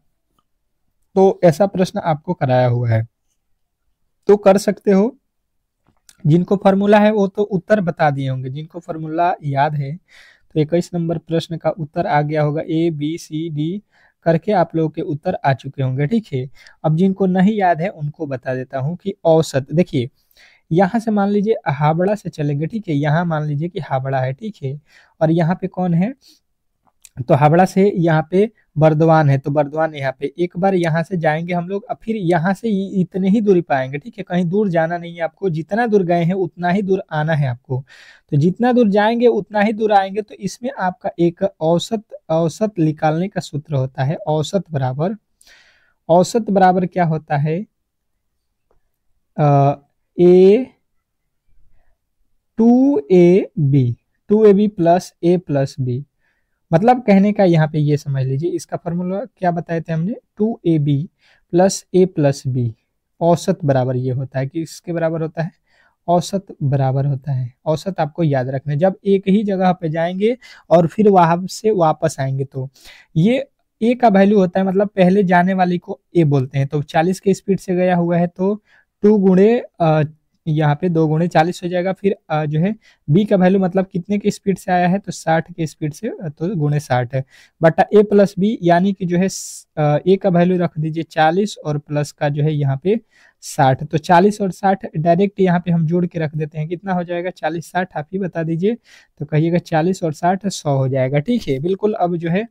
तो ऐसा प्रश्न आपको कराया हुआ है, तो कर सकते हो। जिनको फॉर्मूला है वो तो उत्तर बता दिए होंगे, जिनको फॉर्मूला याद है तो 21 नंबर प्रश्न का उत्तर आ गया होगा। ए बी सी डी करके आप लोगों के उत्तर आ चुके होंगे, ठीक है। अब जिनको नहीं याद है उनको बता देता हूं कि औसत, देखिए यहाँ से मान लीजिए हावड़ा से चलेंगे, ठीक है, यहाँ मान लीजिए कि हावड़ा है, ठीक है, और यहाँ पे कौन है? तो हावड़ा से यहाँ पे बर्दवान है, तो बर्दवान यहाँ पे एक बार यहाँ से जाएंगे हम लोग, अब फिर यहाँ से इतने ही दूरी पाएंगे, ठीक है, कहीं दूर जाना नहीं है आपको, जितना दूर गए हैं उतना ही दूर आना है आपको। तो जितना दूर जाएंगे उतना ही दूर आएंगे। तो इसमें आपका एक औसत औसत निकालने का सूत्र होता है। औसत बराबर क्या होता है, ए 2ab, 2ab प्लस ए प्लस बी। मतलब कहने का यहाँ पे ये समझ लीजिए, इसका फॉर्मूला क्या बताए थे हमने, 2ab प्लस ए प्लस बी। औसत बराबर ये होता है कि इसके बराबर होता है, औसत बराबर होता है। औसत आपको याद रखना है, जब एक ही जगह पे जाएंगे और फिर वहां से वापस आएंगे तो ये ए का वैल्यू होता है, मतलब पहले जाने वाली को ए बोलते हैं। तो 40 के स्पीड से गया हुआ है तो 2 गुणे यहाँ पे 2 गुणे 40 हो जाएगा। फिर जो है बी का वैल्यू मतलब कितने की स्पीड से आया है, तो 60 के स्पीड से, तो गुणे 60 है बटा ए प्लस बी, यानी कि जो है ए का वैल्यू रख दीजिए 40 और प्लस का जो है यहाँ पे 60। तो 40 और 60 डायरेक्ट यहाँ पे हम जोड़ के रख देते हैं, कितना हो जाएगा 40 60, आप ही बता दीजिए। तो कहिएगा 40 और 60 100 हो जाएगा, ठीक है बिल्कुल। अब जो है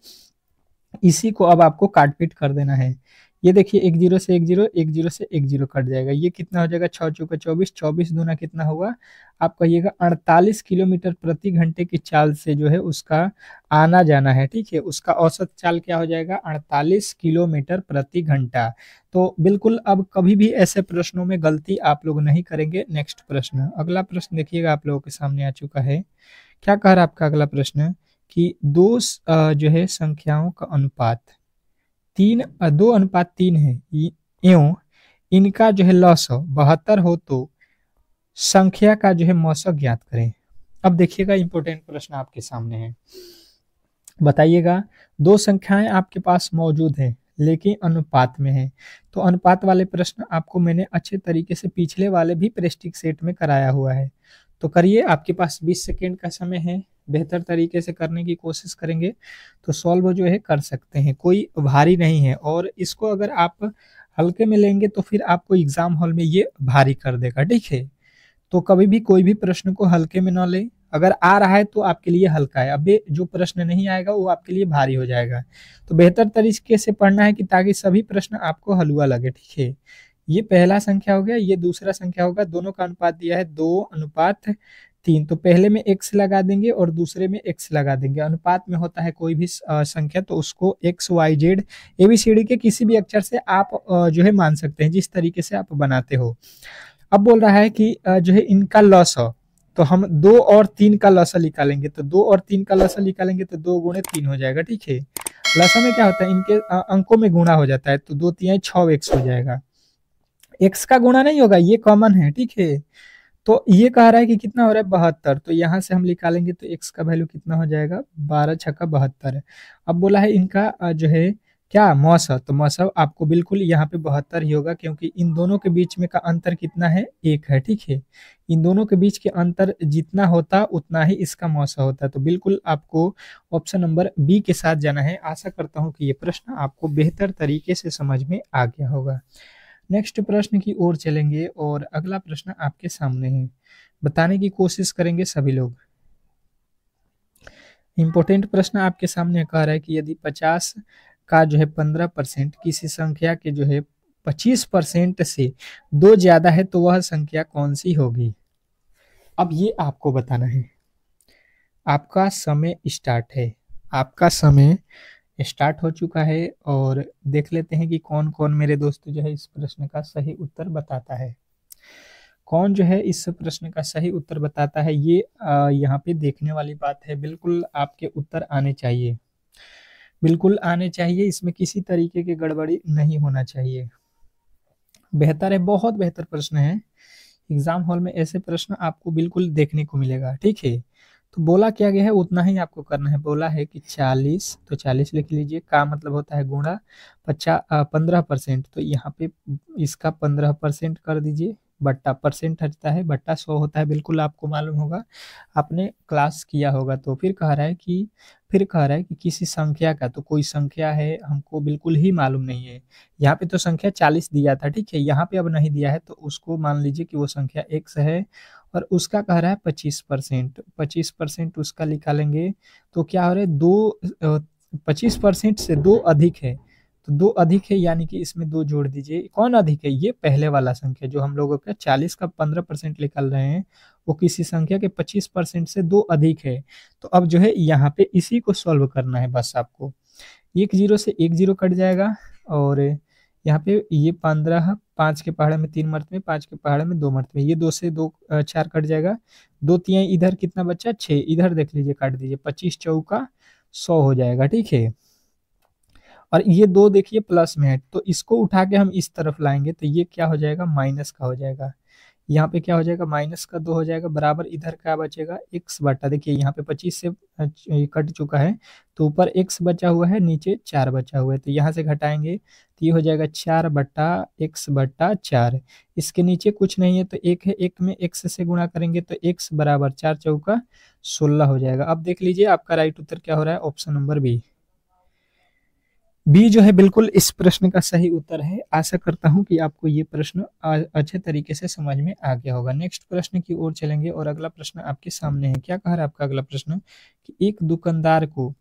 इसी को अब आपको काट पीट कर देना है। ये देखिए एक जीरो से एक जीरो, एक जीरो से एक जीरो कट जाएगा, ये कितना हो जाएगा 6 चौका 24, 24 दूना कितना होगा, आप कहिएगा 48 किलोमीटर प्रति घंटे की चाल से जो है उसका आना जाना है, ठीक है। उसका औसत चाल क्या हो जाएगा, 48 किलोमीटर प्रति घंटा। तो बिल्कुल अब कभी भी ऐसे प्रश्नों में गलती आप लोग नहीं करेंगे। नेक्स्ट प्रश्न, अगला प्रश्न देखिएगा आप लोगों के सामने आ चुका है। क्या कह रहा है आपका अगला प्रश्न कि दो जो है संख्याओं का अनुपात 2:3 है, एवं इनका जो है लॉसव 72 हो तो संख्या का जो है मौसक ज्ञात करें। अब देखिएगा इंपॉर्टेंट प्रश्न आपके सामने है, बताइएगा दो संख्याएं आपके पास मौजूद है लेकिन अनुपात में है। तो अनुपात वाले प्रश्न आपको मैंने अच्छे तरीके से पिछले वाले भी प्रेस्टिक सेट में कराया हुआ है। तो करिए, आपके पास 20 सेकेंड का समय है, बेहतर तरीके से करने की कोशिश करेंगे तो सॉल्व जो है कर सकते हैं, कोई भारी नहीं है। और इसको अगर आप हल्के में लेंगे तो फिर आपको एग्जाम हॉल में ये भारी कर देगा, ठीक है। तो कभी भी कोई भी प्रश्न को हल्के में ना ले, अगर आ रहा है तो आपके लिए हल्का है, अब जो प्रश्न नहीं आएगा वो आपके लिए भारी हो जाएगा। तो बेहतर तरीके से पढ़ना है कि ताकि सभी प्रश्न आपको हलवा लगे, ठीक है। ये पहला संख्या हो गया, ये दूसरा संख्या होगा, दोनों का अनुपात दिया है 2:3। तो पहले में x लगा देंगे और दूसरे में x लगा देंगे। अनुपात में होता है कोई भी संख्या तो उसको x y z ABCD के किसी भी अक्षर से आप जो है मान सकते हैं, जिस तरीके से आप बनाते हो। अब बोल रहा है कि जो है इनका लॉसव, तो हम 2 और 3 का लॉसव निकालेंगे। तो 2 और 3 का लॉसव निकालेंगे तो 2 गुणे 3 हो जाएगा, ठीक है। लॉसव में क्या होता है, इनके अंकों में गुणा हो जाता है, तो 2 3 6x हो जाएगा। x का गुणा नहीं होगा, ये कॉमन है, ठीक है। तो ये कह रहा है कि कितना हो रहा है 72, तो यहाँ से हम निकालेंगे तो x का वैल्यू कितना हो जाएगा 12 छक्का 72। अब बोला है इनका जो है क्या मौसम, तो मौसम आपको बिल्कुल यहाँ पे 72 ही होगा, क्योंकि इन दोनों के बीच में का अंतर कितना है 1 है, ठीक है। इन दोनों के बीच के अंतर जितना होता उतना ही इसका मौसम होता। तो बिल्कुल आपको ऑप्शन नंबर बी के साथ जाना है। आशा करता हूँ कि ये प्रश्न आपको बेहतर तरीके से समझ में आ गया होगा। नेक्स्ट प्रश्न की ओर चलेंगे और अगला प्रश्न आपके सामने है, बताने की कोशिश करेंगे सभी लोग। इंपॉर्टेंट प्रश्न आपके सामने कह रहा है कि यदि 50 का जो है 15% किसी संख्या के जो है 25% से 2 ज्यादा है तो वह संख्या कौन सी होगी। अब ये आपको बताना है। आपका समय स्टार्ट है, आपका समय स्टार्ट हो चुका है और देख लेते हैं कि कौन कौन मेरे दोस्त जो है इस प्रश्न का सही उत्तर बताता है। कौन जो है इस प्रश्न का सही उत्तर बताता है, ये यहाँ पे देखने वाली बात है। बिल्कुल आपके उत्तर आने चाहिए, बिल्कुल आने चाहिए, इसमें किसी तरीके की गड़बड़ी नहीं होना चाहिए। बेहतर है, बहुत बेहतर प्रश्न है। एग्जाम हॉल में ऐसे प्रश्न आपको बिल्कुल देखने को मिलेगा, ठीक है। तो बोला क्या गया है उतना ही आपको करना है। बोला है कि 40, तो 40 लिख लीजिए, का मतलब होता है गुणा 15%, तो यहाँ पे इसका 15% कर दीजिए, बट्टा परसेंट हटता है, बट्टा 100 होता है, बिल्कुल आपको मालूम होगा, आपने क्लास किया होगा। तो फिर कह रहा है कि किसी संख्या का, तो कोई संख्या है हमको बिल्कुल ही मालूम नहीं है। यहाँ पे तो संख्या 40 दिया था, ठीक है, यहाँ पे अब नहीं दिया है, तो उसको मान लीजिए कि वो संख्या x है और उसका कह रहा है 25%। 25% उसका निकालेंगे तो क्या हो रहा है, 25% से 2 अधिक है, तो 2 अधिक है यानी कि इसमें 2 जोड़ दीजिए। कौन अधिक है? ये पहले वाला संख्या जो हम लोगों का 40 का 15% निकाल रहे हैं, वो किसी संख्या के 25% से 2 अधिक है। तो अब जो है यहाँ पे इसी को सॉल्व करना है बस आपको। एक जीरो से एक जीरो कट जाएगा और यहाँ पे ये 15, 5 के पहाड़े में 3 मरतबे, 5 के पहाड़े में 2 मरतबे, ये 2 से 2 4 कट जाएगा। 2 तिहाई इधर कितना बचा? 6, इधर देख लीजिए काट दीजिए। 25 चौका 100 हो जाएगा, ठीक है। और ये 2 देखिए प्लस में है, तो इसको उठा के हम इस तरफ लाएंगे तो ये क्या हो जाएगा? माइनस का हो जाएगा। यहाँ पे क्या हो जाएगा? माइनस का 2 हो जाएगा, बराबर इधर क्या बचेगा? x बटा, देखिए यहाँ पे 25 से कट चुका है, तो ऊपर x बचा हुआ है, नीचे 4 बचा हुआ है, तो यहाँ से घटाएंगे तो ये हो जाएगा 4 बटा x बटा 4। इसके नीचे कुछ नहीं है तो एक है, एक में x से गुणा करेंगे तो x बराबर 4 चौका 16 हो जाएगा। अब देख लीजिए आपका राइट उत्तर क्या हो रहा है? Option number B. बी जो है बिल्कुल इस प्रश्न का सही उत्तर है। आशा करता हूं कि आपको ये प्रश्न अच्छे तरीके से समझ में आ गया होगा। नेक्स्ट प्रश्न की ओर चलेंगे और अगला प्रश्न आपके सामने है। क्या कह रहा है आपका अगला प्रश्न कि एक दुकानदार को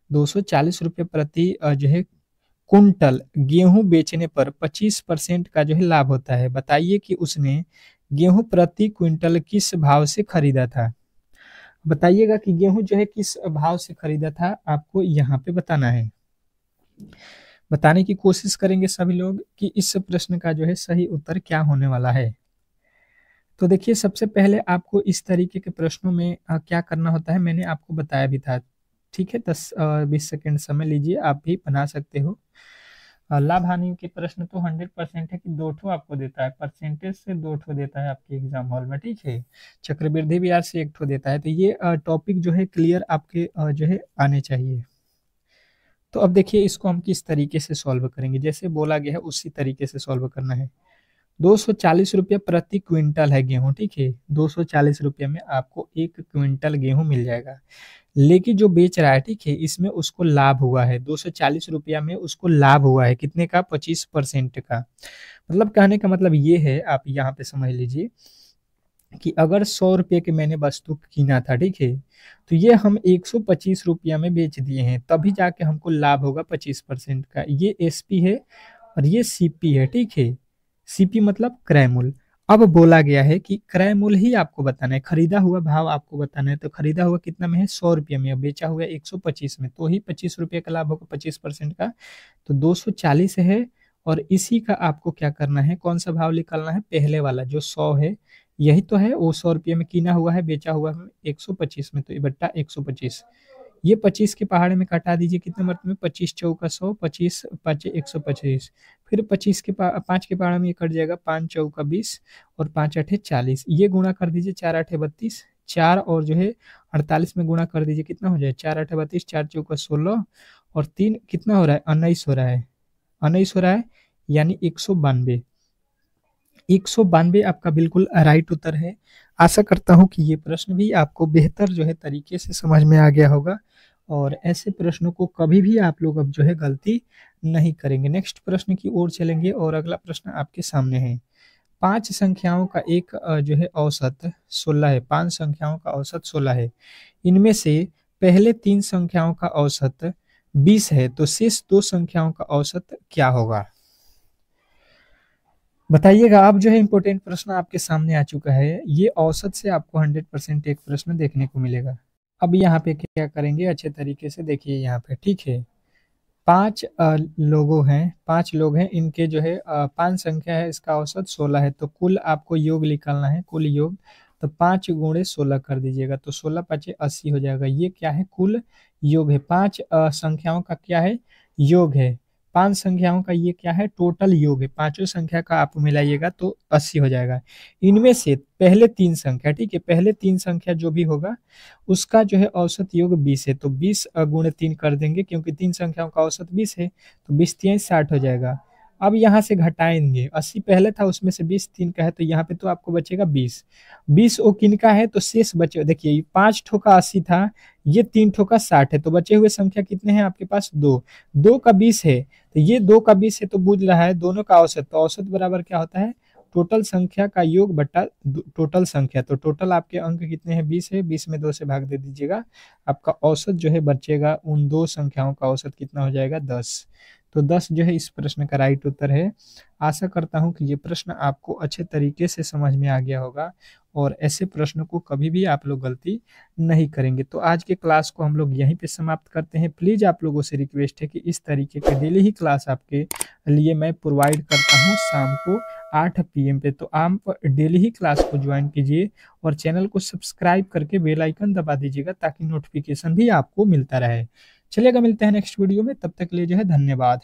240 रुपये प्रति जो है कुंटल गेहूं बेचने पर 25% का जो है लाभ होता है। बताइए कि उसने गेहूं प्रति क्विंटल किस भाव से खरीदा था। बताइएगा कि गेहूं जो है किस भाव से खरीदा था, आपको यहाँ पे बताना है। बताने की कोशिश करेंगे सभी लोग कि इस प्रश्न का जो है सही उत्तर क्या होने वाला है। तो देखिए सबसे पहले आपको इस तरीके के प्रश्नों में क्या करना होता है, मैंने आपको बताया भी था, ठीक है। 10-20 सेकेंड समय लीजिए, आप भी बना सकते हो। लाभ हानि के प्रश्न तो 100% है कि 2 ठो आपको देता है, परसेंटेज से 2 ठो देता है आपके एग्जाम हॉल में, ठीक है। चक्रवृद्धि ब्याज से 1 ठो देता है। तो ये टॉपिक जो है क्लियर आपके जो है आने चाहिए। तो अब देखिए इसको हम किस तरीके से सॉल्व करेंगे, जैसे बोला गया है उसी तरीके से सॉल्व करना है। 240 रुपये प्रति क्विंटल है गेहूं, ठीक है। 240 रुपये में आपको 1 क्विंटल गेहूं मिल जाएगा। लेकिन जो बेच रहा है, ठीक है, इसमें उसको लाभ हुआ है 240 रुपया में, उसको लाभ हुआ है कितने का? 25% का। मतलब कहने का मतलब ये है, आप यहाँ पे समझ लीजिए कि अगर 100 रुपये के मैंने वस्तु कीना था, ठीक है, तो ये हम 125 रुपया में बेच दिए हैं, तभी जाके हमको लाभ होगा 25% का। ये एसपी है और ये सीपी है, ठीक है। सीपी मतलब क्रय मूल्य। अब बोला गया है कि क्रय मूल्य ही आपको बताना है, खरीदा हुआ भाव आपको बताना है। तो खरीदा हुआ कितना में है? 100 रुपये में, अब बेचा हुआ 125 में, तो ही 25 रुपये का लाभ होगा 25% का। तो 240 है और इसी का आपको क्या करना है? कौन सा भाव निकालना है? पहले वाला जो 100 है, यही तो है। वो 100 रुपये में कीना हुआ है, बेचा हुआ है 125 में, तो ये बट्टा 125। ये 25 के पहाड़े में काटा दीजिए, कितने मरतबे में? 25 चौका 100, 25 5 125। फिर 25 के 5 के पहाड़े में ये कट जाएगा, 5 चौका 20 और 5 अठे 40। ये गुणा कर दीजिए, 4 अठे 32, 4 और जो है 48 में गुणा कर दीजिए, कितना हो जाए? 4 अठे 32, 4 चौका 16 और 3 कितना हो रहा है? 19 हो रहा है, 19 हो रहा है, यानी 192। 192 आपका बिल्कुल राइट उत्तर है। आशा करता हूं कि ये प्रश्न भी आपको बेहतर जो है तरीके से समझ में आ गया होगा और ऐसे प्रश्नों को कभी भी आप लोग अब जो है गलती नहीं करेंगे। नेक्स्ट प्रश्न की ओर चलेंगे और अगला प्रश्न आपके सामने है। 5 संख्याओं का एक जो है औसत 16 है। 5 संख्याओं का औसत 16 है। इनमें से पहले 3 संख्याओं का औसत 20 है, तो शेष 2 संख्याओं का औसत क्या होगा? बताइएगा। अब जो है इंपॉर्टेंट प्रश्न आपके सामने आ चुका है। ये औसत से आपको 100% एक प्रश्न देखने को मिलेगा। अब यहाँ पे क्या करेंगे, अच्छे तरीके से देखिए यहाँ पे, ठीक है। 5 5 लोग हैं, इनके जो है 5 संख्या है, इसका औसत 16 है। तो कुल आपको योग निकालना है, कुल योग। तो 5 गुणे 16 कर दीजिएगा, तो 16 5 80 हो जाएगा। ये क्या है? कुल योग है। 5 संख्याओं का क्या है? योग है। 5 संख्याओं का ये क्या है? टोटल योग है। पांचों संख्या का आप मिलाइएगा तो 80 हो जाएगा। इनमें से पहले 3 संख्या, ठीक है, पहले 3 संख्या जो भी होगा उसका जो है औसत योग 20 है। तो 20 गुणे 3 कर देंगे, क्योंकि 3 संख्याओं का औसत 20 है, तो 20 3 60 हो जाएगा। अब यहाँ से घटाएंगे, 80 पहले था, उसमें से 20 3 का है, तो यहाँ पे तो आपको बचेगा 20। 20 वो किन का है? तो शेष बचे, देखिए 5 ठो का 80 था, ये 3 ठो का 60 है, तो बचे हुए संख्या कितने हैं आपके पास? 2। 2 का 20 है, तो ये 2 का 20 है, तो बुझ रहा है दोनों का औसत। तो औसत बराबर क्या होता है? टोटल संख्या का योग बटा टोटल संख्या। तो टोटल आपके अंक कितने हैं? 20 है, 20 में 2 से भाग दे दीजिएगा, आपका औसत जो है बचेगा, उन दो संख्याओं का औसत कितना हो जाएगा? 10। तो 10 जो है इस प्रश्न का राइट उत्तर है। आशा करता हूँ कि ये प्रश्न आपको अच्छे तरीके से समझ में आ गया होगा और ऐसे प्रश्न को कभी भी आप लोग गलती नहीं करेंगे। तो आज के क्लास को हम लोग यहीं पे समाप्त करते हैं। प्लीज़ आप लोगों से रिक्वेस्ट है कि इस तरीके के डेली ही क्लास आपके लिए मैं प्रोवाइड करता हूँ शाम को 8 PM पे। तो आप डेली ही क्लास को ज्वाइन कीजिए और चैनल को सब्सक्राइब करके बेल आइकन दबा दीजिएगा ताकि नोटिफिकेशन भी आपको मिलता रहे। चलिएगा, मिलते हैं नेक्स्ट वीडियो में, तब तक के लिए जो है धन्यवाद।